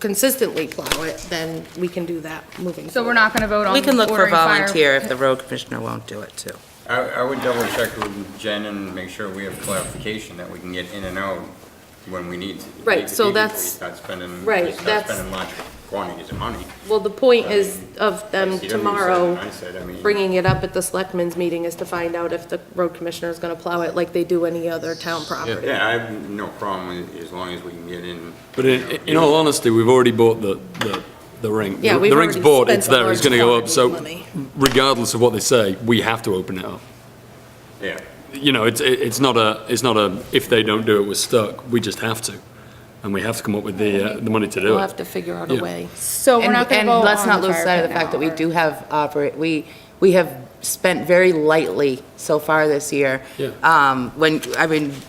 consistently plow it, then we can do that moving forward. So we're not gonna vote on We can look for ordering fire- volunteer if the road commissioner won't do it too. I would double check with Jen and make sure we have clarification that we can get in and out when we need to. Right, Make it so easy before that's- we start spending, right, we start that's- spending large quantities of money. Well, the point is of them CW said, tomorrow I said, I mean- bringing it up at the selectmen's meeting is to find out if the road commissioner is gonna plow it like they do any other town property. Yeah, I have no problem with, as long as we can get in. But in all honesty, we've already bought the rink. Yeah, we've The rink's already bought, spent it's a there, it's large gonna go up, quantity so of money. regardless of what they say, we have to open it up. Yeah. You know, it's not a, if they don't do it, we're stuck, we just have to. And we have to come up with the money to do We'll it. have to figure out a Yeah. way. So we're not gonna vote on And let's not the lose fire sight of the pit fact that now, we or- do have we have spent very lightly so far this year. Yeah.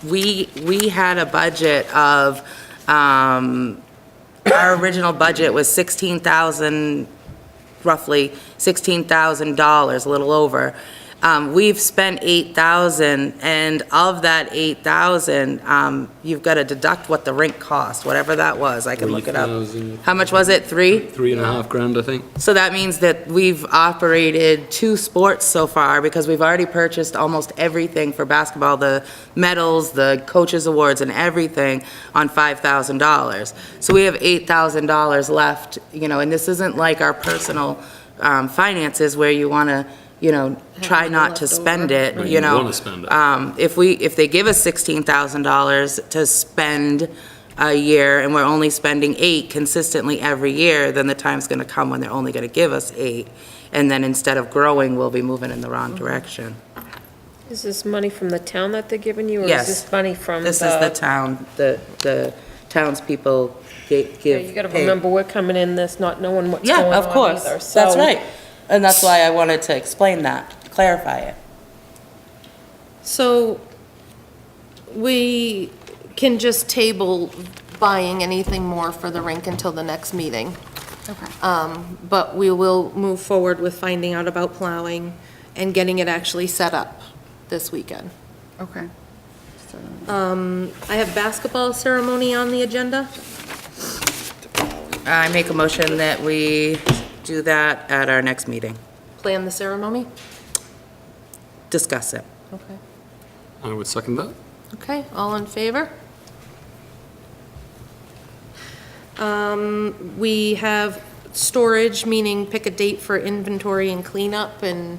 We had a budget of, our original budget was roughly $16,000, a little over. We've spent 8,000, and of that 8,000, you've got to deduct what the rink cost, whatever that was, I can look it up. 3,000. How much was it, 3? 3.5 grand, I think. So that means that we've operated 2 sports so far, because we've already purchased almost everything for basketball, the medals, the coaches' awards, and everything on $5,000. So we have $8,000 left, and this isn't like our personal finances where you want to, try not to spend it, Right, you wanna spend it. If they give us $16,000 to spend a year and we're only spending 8 consistently every year, then the time's gonna come when they're only gonna give us 8. And then instead of growing, we'll be moving in the wrong direction. Is this money from the town that they're giving you? Or Yes. is this money from This is the town, the townspeople give. Yeah, you gotta pay. remember, we're coming in this not knowing what's going on Yeah, of course, either, that's so- right. And that's why I wanted to explain that, clarify it. So we can just table buying anything more for the rink until the next meeting. Okay. But we will move forward with finding out about plowing and getting it actually set up this weekend. Okay. So- I have basketball ceremony on the agenda. I make a motion that we do that at our next meeting, Plan the ceremony? discuss it. Okay. I would second that. Okay, all in favor? We have storage, meaning pick a date for inventory and cleanup and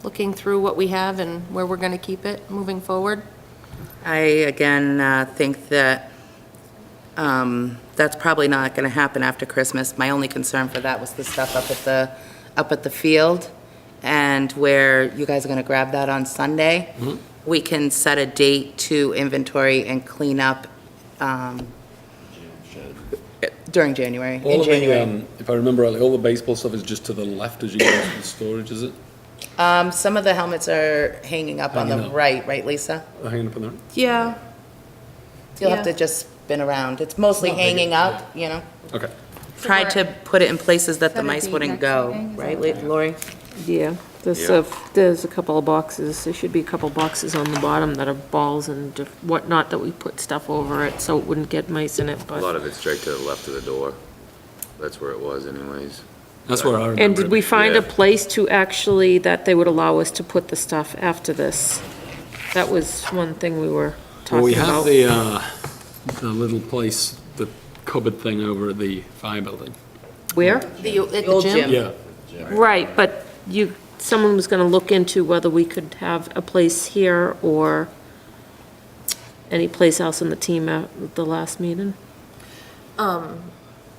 looking through what we have and where we're gonna keep it moving forward. I, again, think that that's probably not going to happen after Christmas. My only concern for that was the stuff up at the field, and where you guys are going to grab that on Sunday. We can set a date to inventory and clean up during January, All in of the, January. if I remember rightly, all the baseball stuff is just to the left as you go to the storage, is it? Some of the helmets are hanging up on the Hanging up. right, Lisa? Hanging up on there? Yeah. You'll have Yeah. to just spin around. It's mostly Not big, hanging up, Okay. Tried to put it in places that the Set a mice date wouldn't next go, meeting, is right, that Lori? Yeah, there's a couple of boxes, there should be a couple of boxes on the bottom that are balls and whatnot that we put stuff over it, so it wouldn't get mice in it, A but. lot of it's straight to the left of the door. That's where it was anyways. That's where I remember. And did we it. find Yeah. a place to actually, that they would allow us to put the stuff after this? That was one thing we were Well, we talking have about. the little place, the cupboard thing over at the fire building. Where? At the old gym? gym. Yeah. Right, but someone was gonna look into whether we could have a place here or any place else in the team at the last meeting.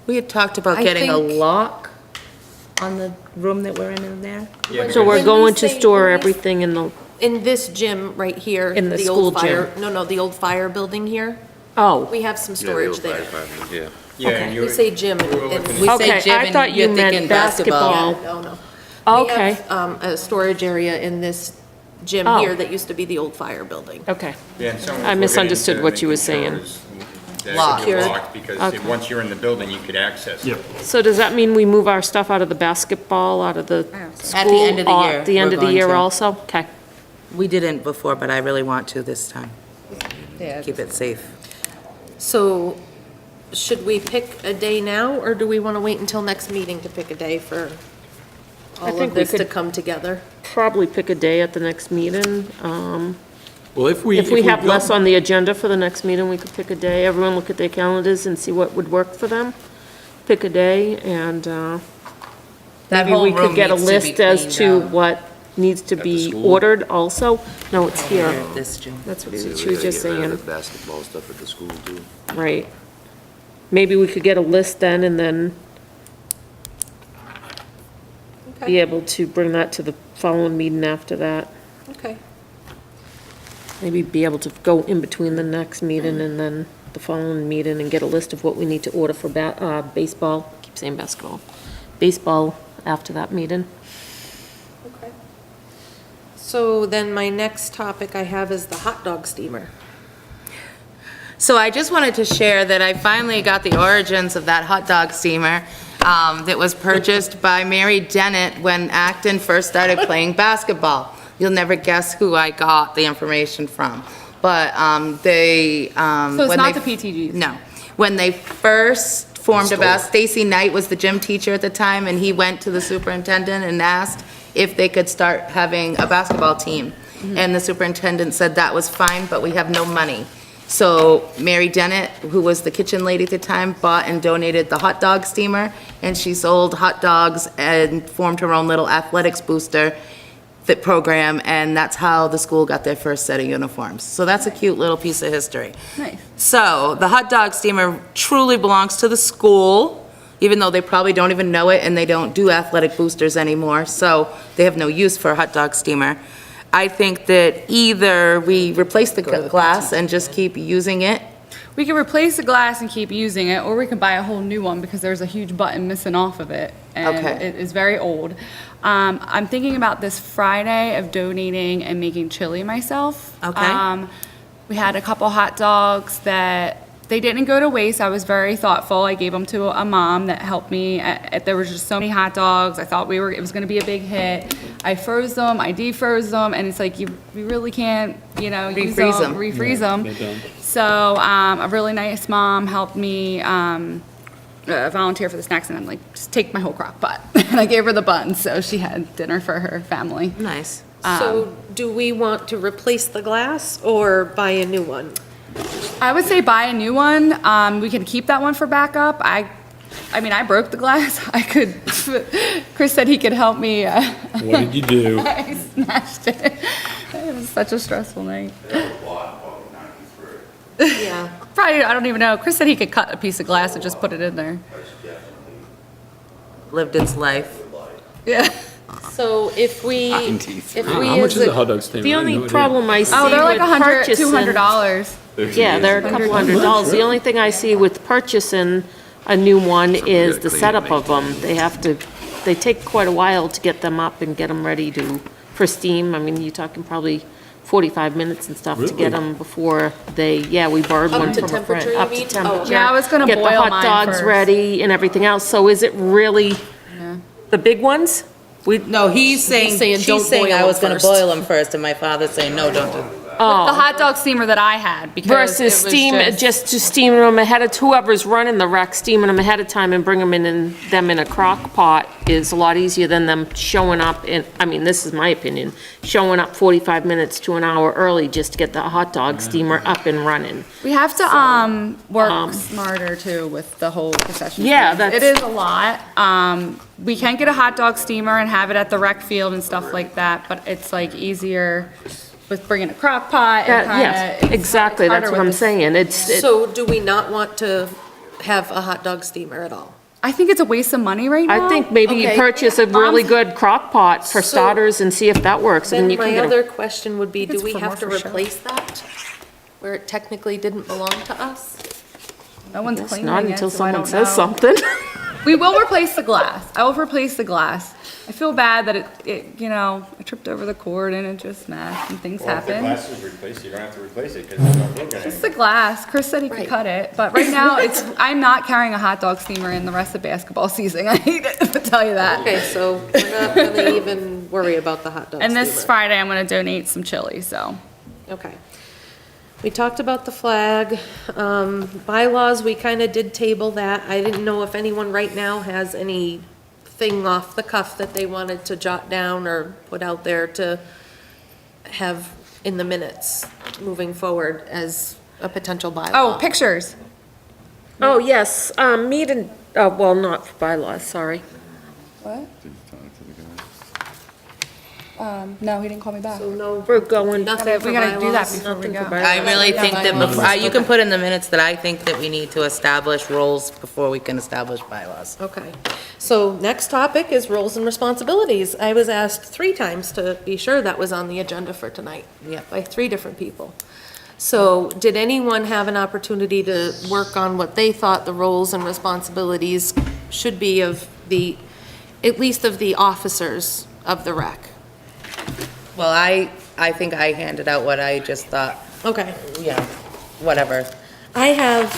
We had talked about I getting a think- lock on the room that we're in there. Yeah, So we're When we going to say- store when we- everything in the, In this gym right here. In the old school fire- gym. No, the old fire building here. oh, We have some storage there. Yeah. Yeah, Okay. and We say gym and. We say Okay, gym I and thought you you're meant thinking basketball. basketball. No, no. okay, We have a storage area in this gym Oh. here that used to be the old fire building. okay. Yeah, and some I we're getting misunderstood into what you were making sure saying. is that it Locked. could be Secured. locked, because Okay. once you're in the building, you could access it. Yep. So does that mean we move our stuff out of the basketball, out of the school? At the end of the or year, At the end we're of the going year to. also? Okay. We didn't before, but I really want to this time. Yeah. Keep it safe. So should we pick a day now, or do we want to wait until next meeting to pick a day for all think of we this to could- come together? Probably pick a day at the next meeting. Well, if we If we have less got- on the agenda for the next meeting, we could pick a day. Everyone look at their calendars and see what would work for them. Pick a day, and That maybe whole we could room get a needs to be list as cleaned to out. what needs to the be school? ordered also. No, it's here. This June. That's what See, she we was gotta just get rid of saying. the basketball stuff at the school too. Right. Maybe we could get a list then and then be able to bring that to the following meeting after that. Okay. Maybe be able to go in between the next meeting and then the following meeting and get a list of what we need to order for baseball. Keep saying basketball. Baseball after that meeting. Okay. So then my next topic I have is the hot dog steamer. So I just wanted to share that I finally got the origins of that hot dog steamer that was purchased by Mary Dennett when Acton first started playing basketball. You'll never guess who I got the information from. But they... So it's not the PTGs? No. When they first formed Stacy Knight was the gym teacher at the time, and he went to the superintendent and asked if they could start having a basketball team. And the superintendent said that was fine, but we have no money. So Mary Dennett, who was the kitchen lady at the time, bought and donated the hot dog steamer, and she sold hot dogs and formed her own little athletics booster fit program, and that's how the school got their first set of uniforms. So that's a cute little piece of history. Nice. So the hot dog steamer truly belongs to the school, even though they probably don't even know it, and they don't do athletic boosters anymore, so they have no use for a hot dog steamer. I think that either we replace the glass and just keep using it. We can replace the glass and keep using it, or we can buy a whole new one because there's a huge button missing off of it. And Okay. it is very old. I'm thinking about this Friday of donating and making chili myself. Okay. We had a couple hot dogs that, they didn't go to waste. I was very thoughtful. I gave them to a mom that helped me. There was just so many hot dogs. I thought it was gonna be a big hit. I froze them, I defroze them, and it's like, you really can't, use Refreeze them. refreeze them. They're done. So a really nice mom helped me volunteer for the snacks, and I'm like, just take my whole crock pot. And I gave her the buns, so she had dinner for her family. Nice. So do we want to replace the glass or buy a new one? I would say buy a new one. We can keep that one for backup. I mean, I broke the glass. I could, Chris said he could help me. What did you do? I smashed it. It was such a stressful night. That was bought in probably 93. Yeah. Probably, I don't even know. Chris said he could cut a piece of glass and just put it in there. That's definitely Lived its life. Yeah. So if we, How much is a hot dog steamer? The I have no only idea. problem I see Oh, they're like with purchasing. $200. Yeah, they're a couple $100. The only thing I see with purchasing a new one is the clean it, setup make of them. They take quite a while to get them up and get them ready for steam. I mean, you're talking probably 45 minutes and stuff to Really? get them before we borrowed Up one to from a friend. temperature, you Up to mean? Oh. temperature. Yeah, I was gonna Get the boil hot mine dogs first. ready and everything else. So is it really the big ones? No, he's saying, saying don't she's saying boil I them was gonna first. boil them first, and my father's saying, no, don't do that. The hot dog steamer that I had, because it Versus was steam, just to steam them ahead of, whoever's running the wreck, steaming them ahead of time and bring them in a crock pot is a lot easier than them showing up in, I mean, this is my opinion, showing up 45 minutes to an hour early just to get the hot dog steamer up and running. We have to work smarter too with the whole concession. Yeah, stand. that's- It is a lot. We can get a hot dog steamer and have it at the rec field and stuff like that, but it's like easier with bringing a crock pot and Yes, kinda. exactly, that's what I'm saying. So do we not want to have a hot dog steamer at all? I think it's a waste of money right now. I think maybe you Okay. purchase a really good crock pot for So- starters and see if that works. and Then you can my get a- other question would be, do it's we for have more to for show. replace that? Where it technically didn't belong to us? No one's It's cleaning not it, until so I someone don't says know. something. We will replace the glass. I will replace the glass. I feel bad that I tripped over the cord and it just smashed and things Well, if the happen. glass is replaced, you don't have to replace it, because you don't look at It's it. the glass. Chris said he could Right. cut it, but right now I'm not carrying a hot dog steamer in the rest of basketball season. I hate it to tell you that. Okay, so we're not gonna even worry about the hot dog And this steamer. Friday, I'm gonna donate some chili, so. Okay. We talked about the flag. Bylaws, we kind of did table that. I didn't know if anyone right now has anything off the cuff that they wanted to jot down or put out there to have in the minutes moving forward as a potential bylaw. Oh, pictures. Oh, yes, meeting, well, not for bylaws, sorry. What? No, he didn't call me back. So no, We're going, nothing for We gotta do that bylaws? before we nothing go. for I bylaws. really think that, bylaws. you can put in the minutes that I think that we need to establish roles before we can establish bylaws. Okay. So next topic is roles and responsibilities. I was asked 3 times to be sure that was on the agenda for tonight. Yeah. By 3 different people. So did anyone have an opportunity to work on what they thought the roles and responsibilities should be of at least of the officers of the rec? Well, I think I handed out what I just thought, Okay. yeah, whatever. I have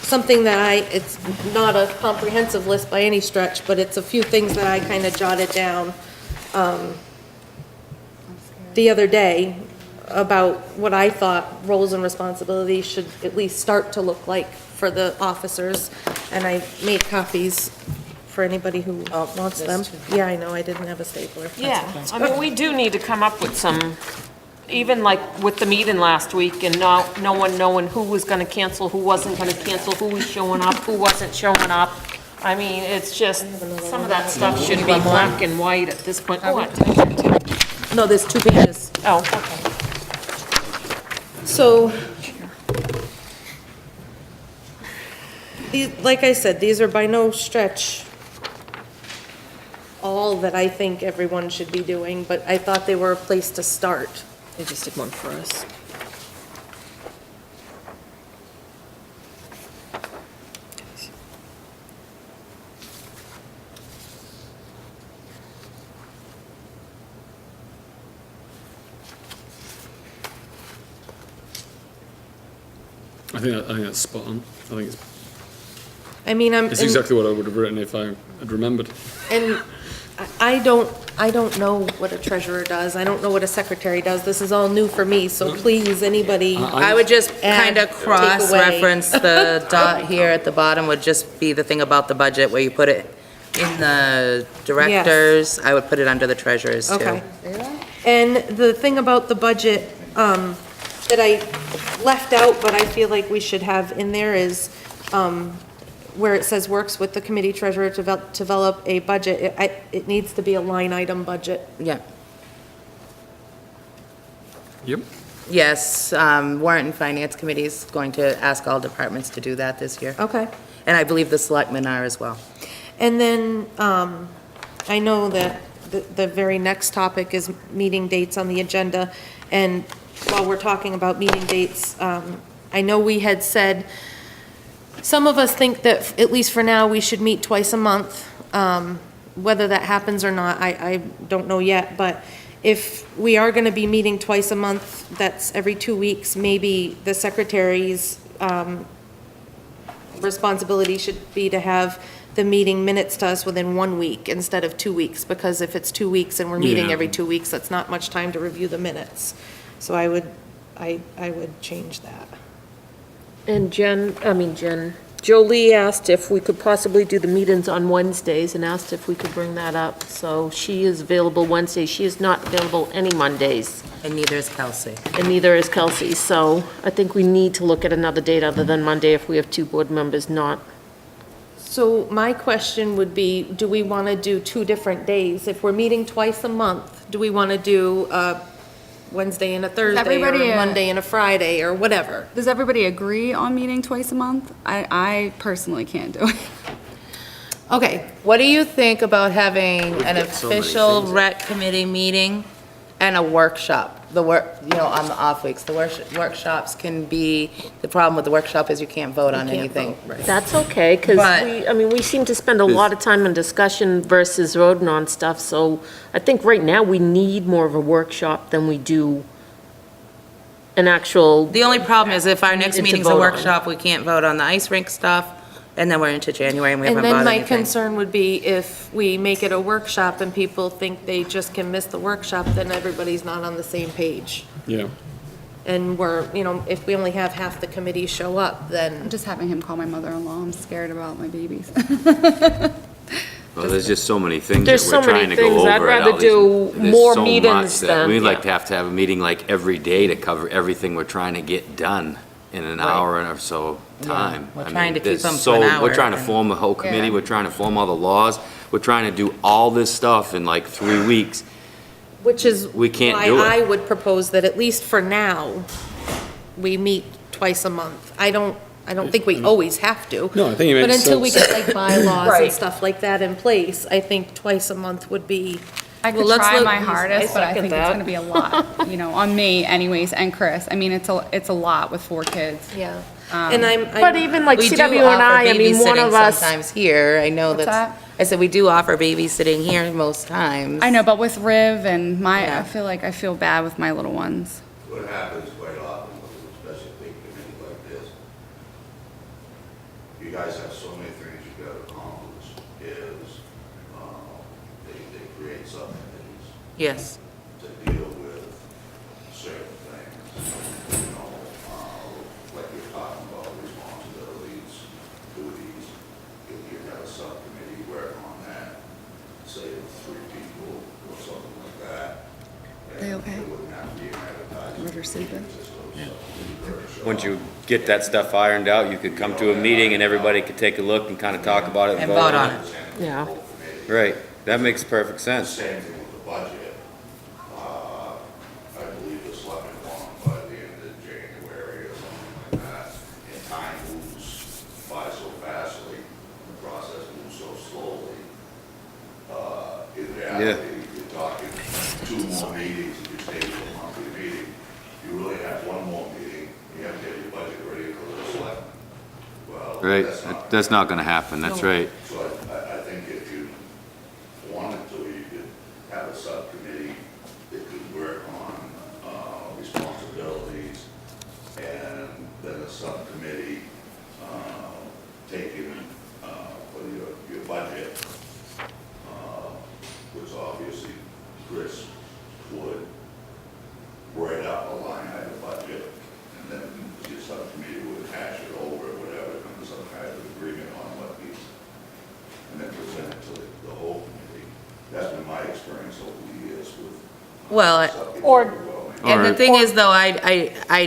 something that it's not a comprehensive list by any stretch, but it's a few things that I kind of jotted down the other day about what I thought roles and responsibilities should at least start to look like for the officers. And I made copies for anybody who wants them. Yeah, I know, I didn't have a stapler. Yeah, I mean, we do need to come up with some, even like with the meeting last week and no one knowing who was gonna cancel, who wasn't gonna cancel, who was showing up, who wasn't showing up. I mean, it's just, some of that stuff should be black and white at this point. Oh, No, there's 2 pages. okay. So, like I said, these are by no stretch all that I think everyone should be doing, but I thought they were a place to start. They just did one for us. I think that's spot on. I think I mean, it's exactly what I would have written if I had remembered. and I don't know what a treasurer does. I don't know what a secretary does. This is all new for me, so please, anybody. I would just Add, kind of take away. cross-reference the dot here at the bottom would just be the thing about the budget where you put it in the directors. I would put it under the treasurers too. Okay. And the thing about the budget, that I left out, but I feel like we should have in there is, where it says works with the committee treasurer to develop a budget, it needs to be a line item budget. Yeah. Yep. Yes, warrant and finance committee is going to ask all departments to do that this year. Okay. And I believe the selectmen are as well. And then, I know that the very next topic is meeting dates on the agenda. And while we're talking about meeting dates, I know we had said, some of us think that, at least for now, we should meet twice a month. Whether that happens or not, I don't know yet, but if we are gonna be meeting twice a month, that's every 2 weeks, maybe the secretary's, responsibility should be to have the meeting minutes to us within 1 week instead of 2 weeks, because if it's 2 weeks and we're meeting Yeah. every 2 weeks, that's not much time to review the minutes. So I would change that. And Jolie asked if we could possibly do the meetings on Wednesdays and asked if we could bring that up. So she is available Wednesdays. She is not available any Mondays, And neither is Kelsey. and neither is Kelsey. So I think we need to look at another date other than Monday if we have 2 board members not. So my question would be, do we want to do 2 different days? If we're meeting twice a month, do we want to do a Wednesday and a Thursday, or everybody, a Monday and a Friday, or whatever? Does everybody agree on meeting twice a month? I personally can't do it. Okay, What do you think about having an get so many official things. rec committee meeting and a workshop? The on the off weeks, the workshops can be, the problem with the workshop is you can't vote on can't anything. vote, right. That's okay, because But- we seem to spend a lot of time in discussion versus voting on stuff. So I think right now we need more of a workshop than we do an actual. The only problem is if our next Needed to meeting's a vote on. workshop, we can't vote on the ice rink stuff, and then we're into January and we and haven't then bought my anything. concern would be if we make it a workshop and people think they just can miss the workshop, then everybody's not on the same page. Yeah. and we're, you know, if we only have half the committee show up, I'm then, just having him call my mother-in-law. I'm scared about my babies. Well, there's just so many things that There's so we're trying many to go things. over. I'd at rather all these- do there's more so much meetings that than- We'd like yeah. to have a meeting like every day to cover everything we're trying to get done in an hour or so time. we're I mean, trying to keep there's them to so- an hour We're trying to and- form a whole committee, Yeah. we're trying to form all the laws, we're trying to do all this stuff in like 3 weeks. which is We can't why do it. I would propose that at least for now, we meet twice a month. I don't think we always have to. No, I think it But makes until we sense. get like bylaws and Right. stuff like that in place, I think twice a month would be. I could Well, let's try look- my hardest, but I second think it's that. gonna be a lot, you know, on me anyways, and Chris. I mean, it's a lot with 4 kids. Yeah. And I'm. But even like We do CW and offer I mean, one babysitting of us, sometimes here. I know What's that's, that? I said we do offer babysitting here most times. I know, but with Riv and Yeah. I feel like I feel bad with my little ones. What happens quite often, especially a big committee like this, you guys have so many things you gotta accomplish, is, they create subcommittees Yes. to deal with certain things. You know, like you're talking about responsibilities, duties, if you have a subcommittee work on that, say 3 people or something like that. They and okay? it wouldn't have to be an advertising. River sleeping? Once you get that stuff ironed out, you could come to a meeting and everybody could take a look and kind of talk about it And vote on it. yeah. Right, that makes perfect sense. Same thing with the budget. I believe the selectmen want by the end of January or something like that. And time moves by so fastly, the process moves so slowly. In reality, you're talking 2 more meetings, if you stay for a monthly meeting. You really have 1 more meeting, you have to get your budget ready for the selectmen. Well, Right, that's not. that's not gonna happen, that's right. So I think if you wanted to, you could have a subcommittee that could work on responsibilities, and then a subcommittee taking for your budget, which obviously Chris would write up a line item budget, and then your subcommittee would hash it over, whatever, come to some kind of agreement on what these, and then present it to the whole committee. That's been my experience over the years with. Well, subcommittees or- overwhelming. And the Or- thing is though, I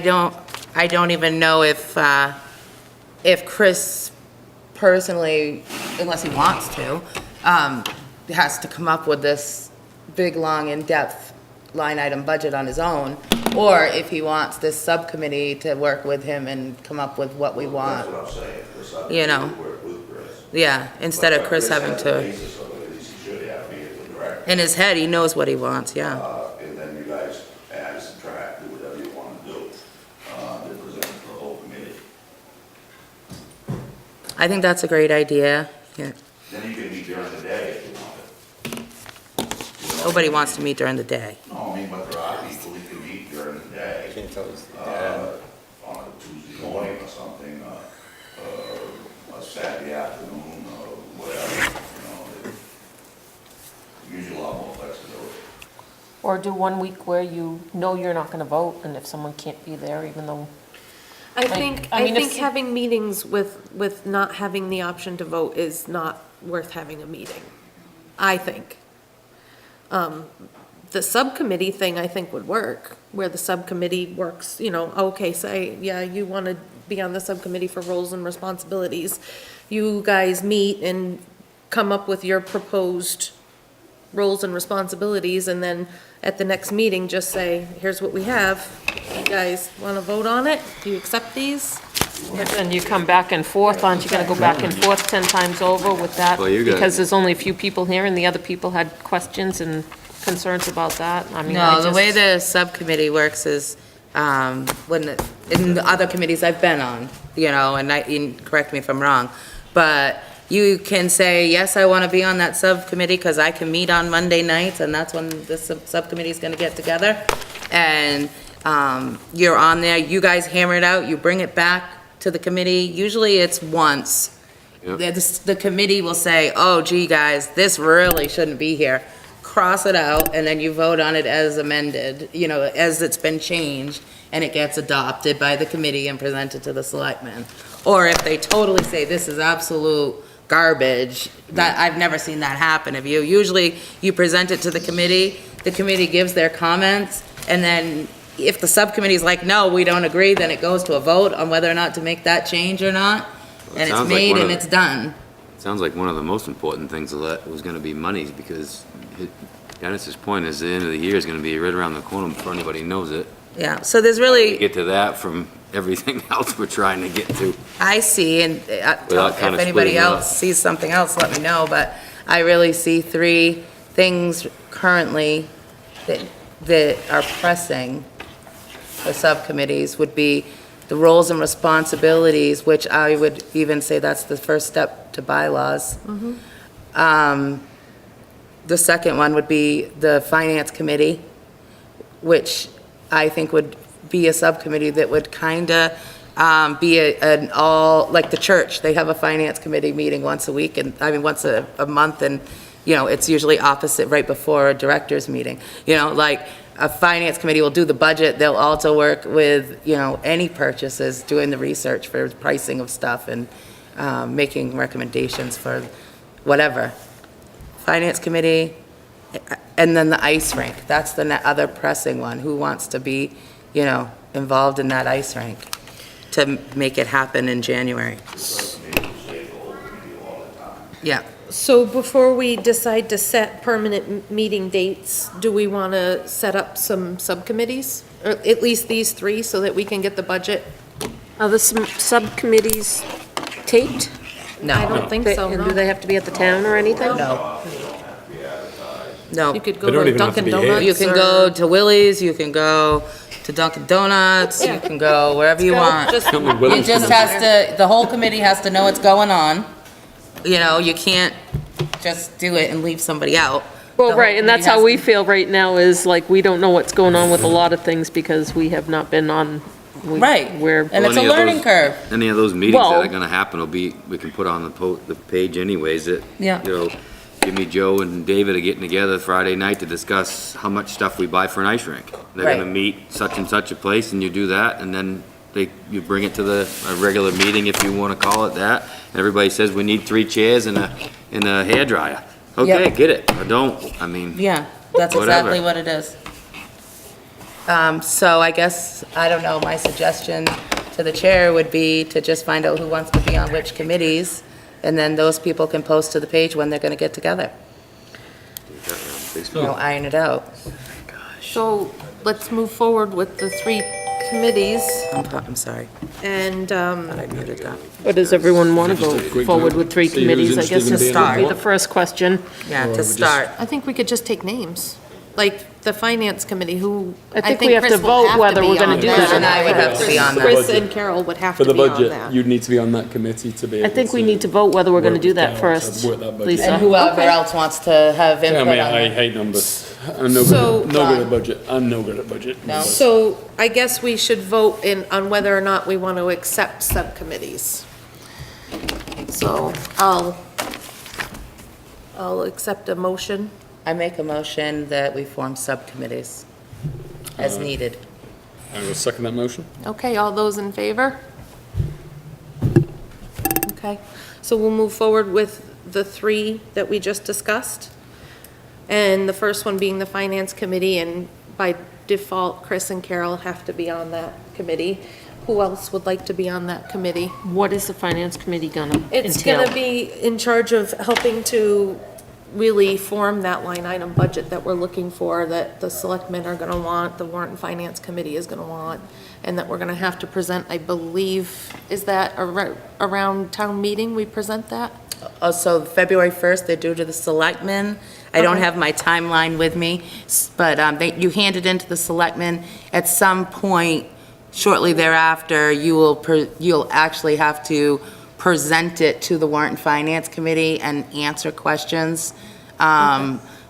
don't even know if Chris personally, unless he wants to, has to come up with this big, long, in-depth line item budget on his own, or if he wants this subcommittee to work with him and come up with what we want. That's what I'm saying, the You subcommittee know. would work with Chris. Yeah, instead of But Chris having has the to, basis of it, at least he should have, be as the director. in his head, he knows what he wants, yeah. And then you guys add, subtract, do whatever you want to do, to present it to the whole committee. I think that's a great idea. Yeah. Then you can meet during the day if you want it. You know? Nobody wants to meet during the day. No, I mean, but there are people who can meet during the day, Can't tell us. on a Tuesday morning or something, a Saturday afternoon, or whatever, you know. Usually a lot more flexibility. Or do 1 week where you know you're not gonna vote, and if someone can't be there, even though, I think, I I mean, if think s- having meetings with not having the option to vote is not worth having a meeting, I think. The subcommittee thing, I think, would work, where the subcommittee works, you know, okay, say, yeah, you want to be on the subcommittee for roles and responsibilities. You guys meet and come up with your proposed roles and responsibilities, and then at the next meeting, just say, here's what we have. You guys want to vote on it? Do you accept these? and you come back and forth, aren't you gonna go back and forth 10 times over with that? Well, you got- Because there's only a few people here, and the other people had questions and concerns about that, I mean, I No, the way just- the subcommittee works is, in the other committees I've been on, you know, and correct me if I'm wrong, but you can say, yes, I want to be on that subcommittee because I can meet on Monday nights, and that's when the subcommittee is going to get together. And you're on there, you guys hammer it out, you bring it back to the committee. Usually it's once. Yep. The committee will say, oh gee, guys, this really shouldn't be here. cross it out, and then you vote on it as amended, you know, as it's been changed, and it gets adopted by the committee and presented to the selectmen. Or if they totally say this is absolute garbage, that, I've never seen that happen. If you, usually you present it to the committee gives their comments, and then if the subcommittee's like, no, we don't agree, then it goes to a vote on whether or not to make that change or not, and it's sounds like made one and of it's done. Sounds like one of the most important things of that was gonna be monies, because Dennis's point is the end of the year is gonna be right around the corner before anybody knows it. Yeah, so there's We really, get to that from everything else we're trying to get to. I see, and Without kinda if anybody splitting it up. else sees something else, let me know, but I really see three things currently that are pressing the subcommittees would be the roles and responsibilities, which I would even say that's the first step to bylaws. The second one would be the finance committee, which I think would be a subcommittee that would kind of be an all, like the church, they have a finance committee meeting once a week, and, I mean, once a month, and, you know, it's usually opposite right before a director's meeting. You know, like, a finance committee will do the budget, they'll also work with, you know, any purchases, doing the research for pricing of stuff and making recommendations for whatever. Finance committee, and then the ice rink, that's the other pressing one. Who wants to be, you know, involved in that ice rink to make it happen in January? Yeah. So before we decide to set permanent meeting dates, do we want to set up some subcommittees? Or at least these three, so that we can get the budget? Are the subcommittees taped? I No, don't think so, And do no. they have to be at the town or anything? no. You No. could go They don't to even have to Dunkin' be here. Donuts You can or- go to Willie's, you can go to Dunkin' Donuts, you can go wherever you Go, want. just- Come with It Willie's. just has to, the whole committee has to know what's going on. You know, you can't just do it and leave somebody out. The Well, whole right, and that's committee how has we to- feel right now, is like, we don't know what's going on with a lot of things because we have not been on. Right, We're, and it's a Any of learning those- curve. Any of those meetings that Well- are gonna happen will be, we can put on the page anyways, that, Yeah. you know, Jimmy, Joe, and David are getting together Friday night to discuss how much stuff we buy for an ice rink. They're gonna Right. meet such and such a place, and you do that, and then you bring it to a regular meeting, if you wanna call it that, and everybody says, we need 3 chairs and a hairdryer. Okay, Yep. get it, or don't, I mean. Yeah, that's Whatever. exactly what it is. So I guess, I don't know, my suggestion to the chair would be to just find out who wants to be on which committees, and then those people can post to the page when they're gonna get together. You know, iron it out. So let's move forward with the 3 committees, I'm sorry, and, thought I muted that. but does everyone want to Just a go quick forward vote. with 3 See who's committees? I guess interested in to being start, on be what? the first question. Yeah, Or to we just- start. I think we could just take names. Like the finance committee, who, I think we have to Chris will vote have whether be we're gonna on do that. that or And I would have to be on that. Chris budget. and Carol would have For to the be on budget, that. you'd need to be on that committee to be I able think we to need to vote whether we're going to work do with that Carol to first, work that budget. Lisa. And whoever Okay. else wants to have Tell input me, on I that. hate numbers. I'm no So- good, no good at budget. I'm no good at budget. No. So I guess we should vote on whether or not we want to accept subcommittees. So I'll accept a motion. I make a motion that we form subcommittees as needed. I will second that motion. Okay, all those in favor? Okay, so we'll move forward with the 3 that we just discussed. And the first one being the finance committee, and by default, Chris and Carol have to be on that committee. Who else would like to be on that committee? What is the finance committee going to entail? It's gonna be in charge of helping to really form that line item budget that we're looking for, that the selectmen are gonna want, the warrant and finance committee is gonna want, and that we're gonna have to present, I believe, is that around town meeting, we present that? So February 1st, they're due to the selectmen. I don't Okay. have my timeline with me, but you hand it into the selectmen. At some point shortly thereafter, you'll actually have to present it to the warrant and finance committee and answer questions.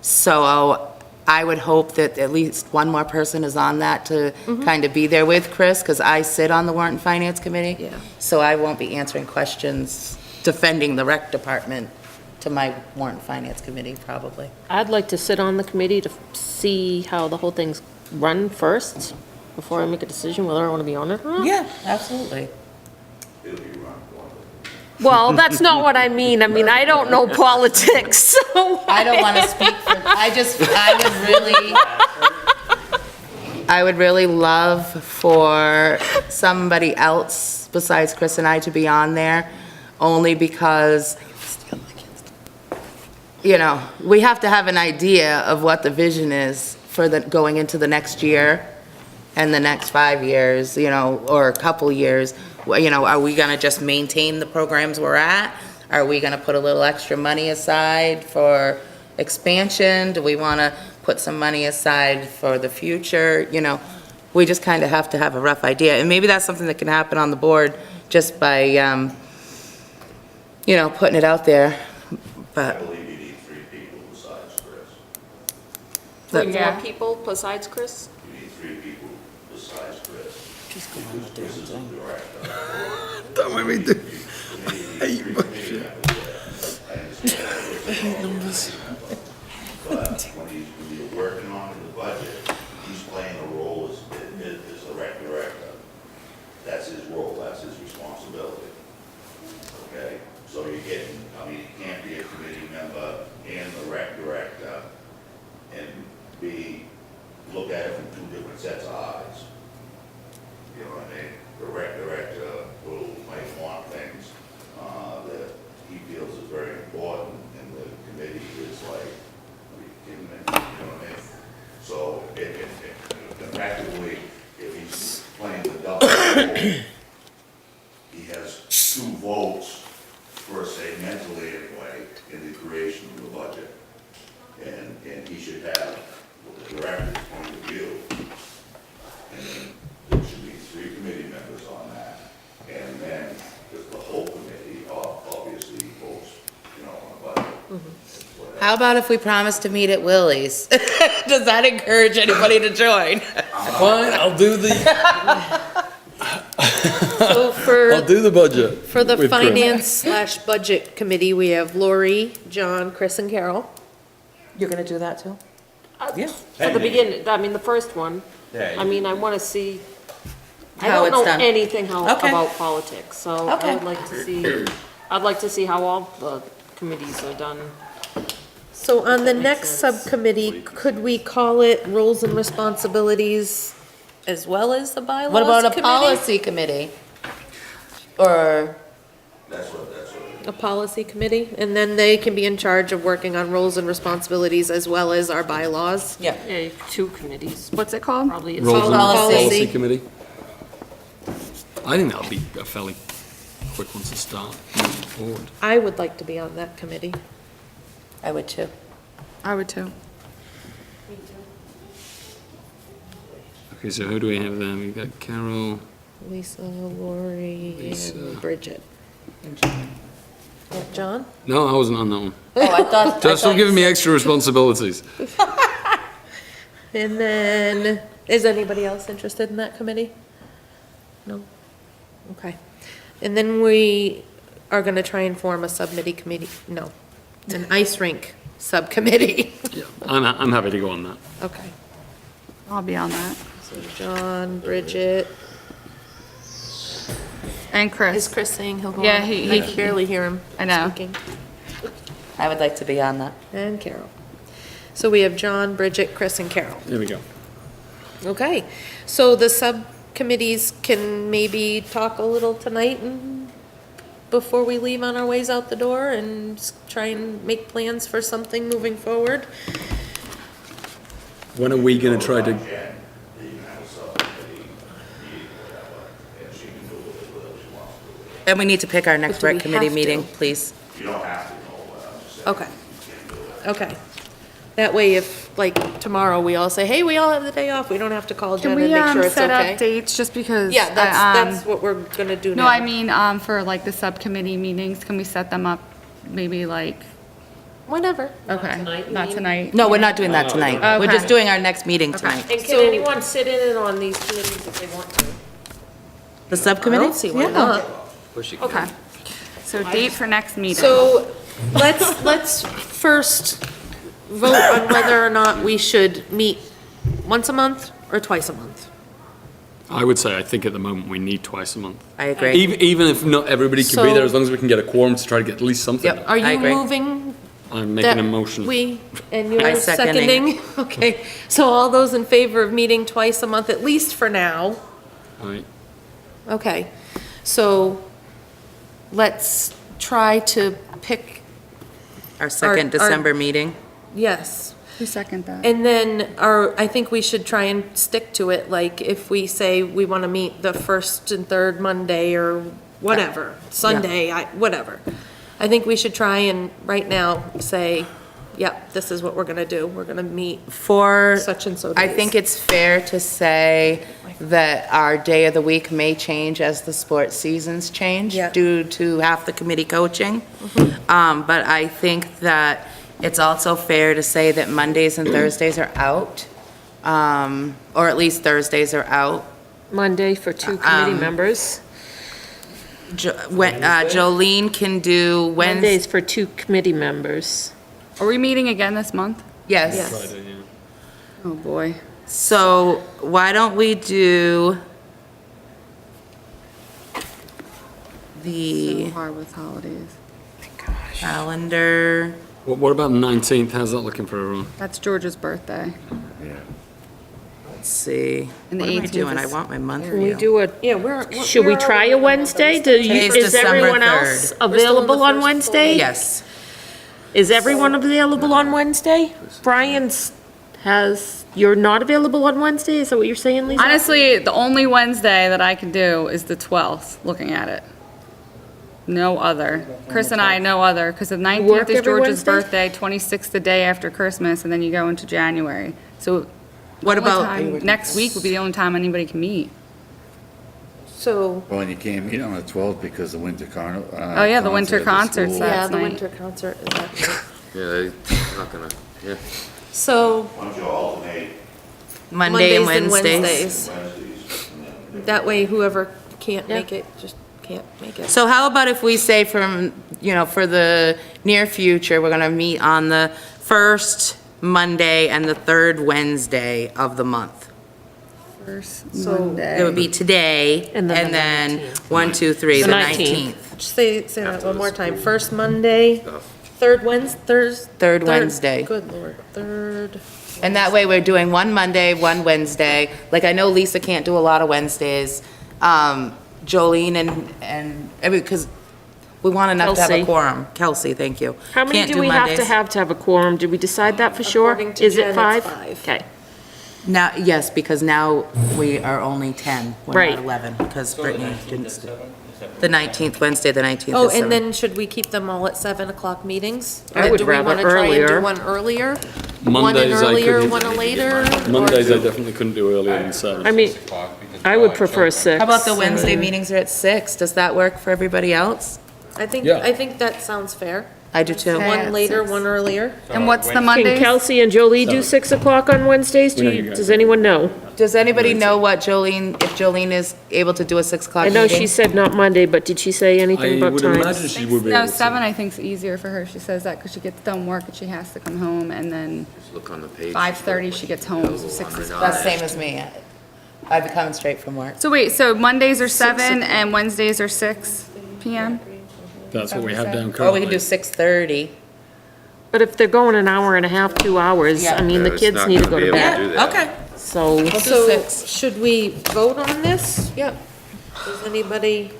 So I would hope that at least one more person is on that to kind of be there with Chris, because I sit on the warrant and finance committee. Yeah. So I won't be answering questions, defending the rec department to my warrant finance committee, probably. I'd like to sit on the committee to see how the whole thing's run first, before I make a decision whether I want to be on it or not. Yeah, absolutely. It'll be run one. Well, that's not what I mean. I mean, I don't know politics, so. I don't want to speak for, I would really love for somebody else besides Chris and I to be on there, only because, you know, we have to have an idea of what the vision is for the, going into the next year and the next 5 years, you know, or a couple years. Well, you know, are we gonna just maintain the programs we're at? Are we gonna put a little extra money aside for expansion? Do we wanna put some money aside for the future? You know, we just kind of have to have a rough idea. And maybe that's something that can happen on the board just by, you know, putting it out there. I But believe you need 3 people besides Chris. Three Yeah. more people besides Chris? You need 3 people besides Chris. Because Chris is the director. Don't make me do. But when you're working on the budget, he's playing a role as a rec director. That's his role, that's his responsibility. Okay? So you're getting, I mean, you can't be a committee member and the rec director and look at it from 2 different sets of eyes. You know what I mean? The rec director might want things that he feels is very important, and the committee is like, you know what I mean? So, effectively, if he's playing the double role, he has 2 votes, per se, mentally anyway, in the creation of the budget. And he should have the director's point of view. And then there should be 3 committee members on that. And then the whole committee obviously votes, you know, on the budget. Whatever. how about if we promise to meet at Willie's? Does that encourage anybody to join? Fine, I'll do the, So I'll do the budget. for the with Chris. finance/budget committee, we have Lori, John, Chris, and Carol. You're gonna do that too? Yeah. For the beginning, I mean, the first one, Yeah, I mean, I want to see, I How don't it's know done. anything Okay. about politics, so I Okay. would like to see, I'd like to see how all the committees are done. So on the That makes next sense. subcommittee, could we call it roles and responsibilities as well as the bylaws What about a committee? policy committee? Or, That's what A policy committee, and then they can be in charge of working on roles and responsibilities as well as our bylaws. yeah. Yeah, 2 committees, What's it called? probably. It's Roles and Policy. Policy Committee. I think that'll be a fairly quick one to start moving forward. I would like to be on that committee. I would too. I would too. Okay, so who do we have there? We've got Carol. Lisa, Lori, Lisa. and Bridget. Yeah, John? No, I wasn't on that one. Oh, I thought. Just stop giving me extra responsibilities. And then, is anybody else interested in that committee? No? Okay. And then we are gonna try and form a committee, no, an ice rink subcommittee. Yeah, I'm happy to go on that. Okay. I'll be on that. So John, Bridget, And is Chris. Chris saying he'll go on? Yeah, he- I can barely hear him I know. speaking. I would like to be on that. And Carol. So we have John, Bridget, Chris, and Carol. There we go. Okay, so the subcommittees can maybe talk a little tonight and before we leave on our ways out the door and try and make plans for something moving forward. When are we gonna try to, Jen, you can have a subcommittee meeting, whatever, and she can do whatever she wants to do. And we need to pick our next But do rec we committee have to? meeting, please. You don't have to know, but I'm just saying. Okay. You can do it. Okay. That way if, like, tomorrow we all say, hey, we all have the day off, we don't have to call Jen Can and we, make sure it's set up okay. dates just because? Yeah, I, that's what we're gonna do now. No, I mean, for like the subcommittee meetings, can we set them up maybe like, Whenever. okay, tonight, you not mean? tonight? No, we're not doing that tonight. We're Okay. just doing our next meeting tonight. And So- can anyone sit in and on these committees if they want to? The I subcommittee? don't see why Yeah. not. Okay. So date for next meeting. So let's first vote on whether or not we should meet once a month or twice a month. I would say, I think at the moment, we need twice a month. I agree. Even if not everybody can be there, So- as long as we can get a quorum to try to get at least something. Yep. done. Are I you agree. moving I'm making that a motion. we, and I you're seconding seconding? Okay, so all those in favor of meeting twice a month, at least for now? Right. Okay, so let's try to pick, Our second our- December meeting. yes. Who second that? And then I think we should try and stick to it, like if we say we want to meet the first and third Monday or whatever, Sunday, whatever. I think we should try and right now say, yep, this is what we're going to do. We're going to meet For, such and so I days. think it's fair to say that our day of the week may change as the sports seasons change Yeah. due to half the committee coaching. But I think that it's also fair to say that Mondays and Thursdays are out, or at least Thursdays are out. Monday for 2 committee Um, members, Jolene can do Wednesday. Mondays for 2 committee members. Are we meeting again this month? Yes. Yes. Oh, boy. So why don't we do So the hard with holidays. calendar? What about the 19th? How's that looking for everyone? That's George's birthday. Yeah. Let's see. And the What am I 18th doing? I is- want my month Can we review. do a, Yeah, we're. should we try a Wednesday? Do you, Today's is December everyone else 3rd. available on first Wednesday? Yes. Is everyone available on Wednesday? Brian's you're not available on Wednesday? Is that what you're saying, Lisa? Honestly, the only Wednesday that I can do is the 12th, looking at it. No other. Chris and I, no other, because the 19th work is every George's Wednesday? birthday, 26th the day after Christmas, and then you go into January. So What only about, time- next week would be the only time anybody can meet. So, Well, and you can't meet on the 12th because the winter carnival. Oh, yeah, the winter concerts, school. that- yeah, That's the night. winter concert is that night. Yeah, they're not gonna, yeah. So Why don't you alternate Monday and Mondays and Wednesdays? Wednesdays. Wednesdays? And then That way whoever can't Yeah. make it, just can't make it. So how about if we say from, for the near future, we're gonna meet on the first Monday and the third Wednesday of the month? First So- Monday. It would be today, And then and the then 19th. 1, 2, 3, The the 19th. 19th. Just say that one more time. First Monday, third Thursday. Third Wednesday. Good Lord, third. And that way, we're doing one Monday, one Wednesday. Like, I know Lisa can't do a lot of Wednesdays. Jolene and, because we want enough to have a Kelsey. quorum. Kelsey, thank you. How many Can't do we have Mondays. to have a quorum? Did we decide that for sure? According to Is Jen, it it's 5? 5. Okay. Now, yes, because now we are only 10. We're Right. not 11, because Brittany didn't. The 19th, Wednesday, the 19th Oh, is 7. and then should we keep them all at 7 o'clock meetings? I Or would do we rather wanna try and earlier. do one earlier? Mondays, One I earlier, couldn't- one later? Mondays, I or- definitely couldn't do earlier than 7. I mean, 6 o'clock because I of would all prefer children. 6. How about the Wednesday meetings are at 6? Does that work for everybody else? I think, Yeah. I think that sounds fair. I do too. Okay. One at later, 6. one earlier. And what's the Wednesday- Can Mondays? Kelsey and Jolie do 7. 6 o'clock on Wednesdays? We know you guys Does do. anyone know? Does anybody know what Jolene, if Jolene is able to do a 6 o'clock I meeting? know she said not Monday, but did she say anything I about would imagine times? she would be No, able to. 7 I think is easier for her. She says that because she gets done work and she has to come home, and then Just look on the page. 5:30 she gets home, so 6 is That's same as me. I'd be coming straight from work. So wait, so Mondays are 7 and Wednesdays are 6 PM? That's what we have down Or we currently. could do 6:30. But if they're going an hour and a half, 2 hours, Yeah. I mean, the Yeah, it's kids not need to gonna go be to able to bed. do that. Okay. So, So, 6. should we vote on this? Yep. Does anybody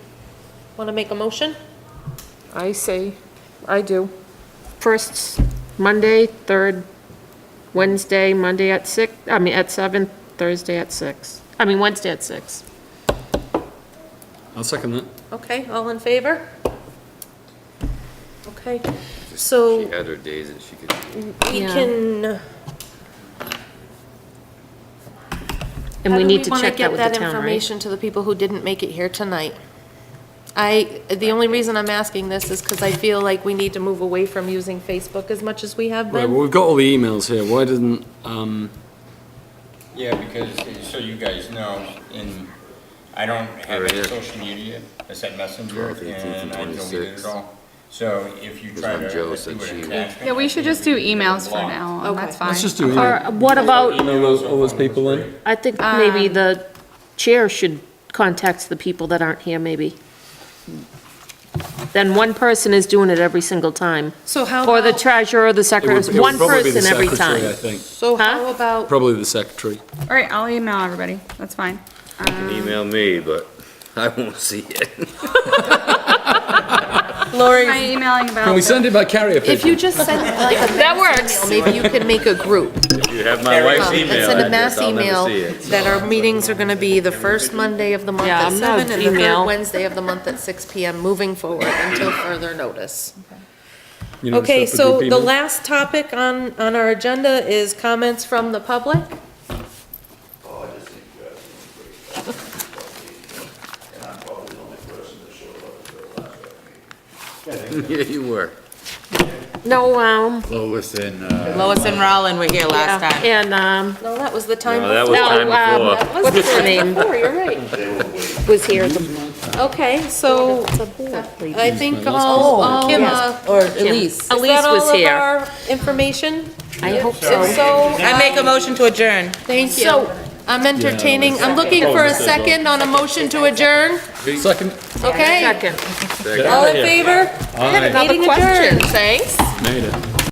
want to make a motion? I say, I do. First Monday, third Wednesday, Monday at 6, I mean, at 7, Thursday at 6. I mean, Wednesday at 6. I'll second that. Okay, all in favor? Okay, She so had her days that she could, we Yeah. can. And we need to check that with the How do we want to get that town, right? information to the people who didn't make it here tonight? The only reason I'm asking this is because I feel like we need to move away from using Facebook as much as we have Right, well, been. we've got all the emails here. Why didn't, Yeah, because, so you guys know, I don't have Right any here. social media, I said Messenger, 12th, 18th, and and I deleted 26th. it all. So if you try when to Joe do said an she- attachment. Yeah, we should just do emails for now, and that's fine. Let's just do Or email. what about, Email all those people in. I think maybe the chair should contact the people that aren't here, maybe. Then one person is doing it every single time. So how Or the about, treasurer, or the It secretary, would one probably be the person every secretary, I time. think. so how Huh? about, Probably the secretary. All right, I'll email everybody. That's fine. You can email me, but I won't see it. Am I emailing about? Can we send it by carrier pigeon? if you just send like a That mass works. email, maybe you can make a group. You have my wife's And email send a address, mass I'll never email see it. that our meetings are gonna be the first Monday of the month Yeah, at I'm not 7 and the email. third Wednesday of the month at 6 PM, moving forward until further notice. You know, Okay, set up a so group the email. last topic on our agenda is comments from the public. Oh, I just think you guys are doing a great job. And I'm probably the only person that showed up at the last meeting. Yeah, you were. No, Lois and, Lois and Rollin were here last time. and, No, that was the time No, before. that was time before. what's her name, You're right. was here. Okay, so I think all, Kim, or is Elise. Elise that all was of here. our information? I hope If so. so, I make a motion to adjourn. thank you. I'm entertaining, I'm looking for a second on a motion to adjourn, Second. okay? Second. All in favor? Another Meeting question, adjourned. thanks. Made it.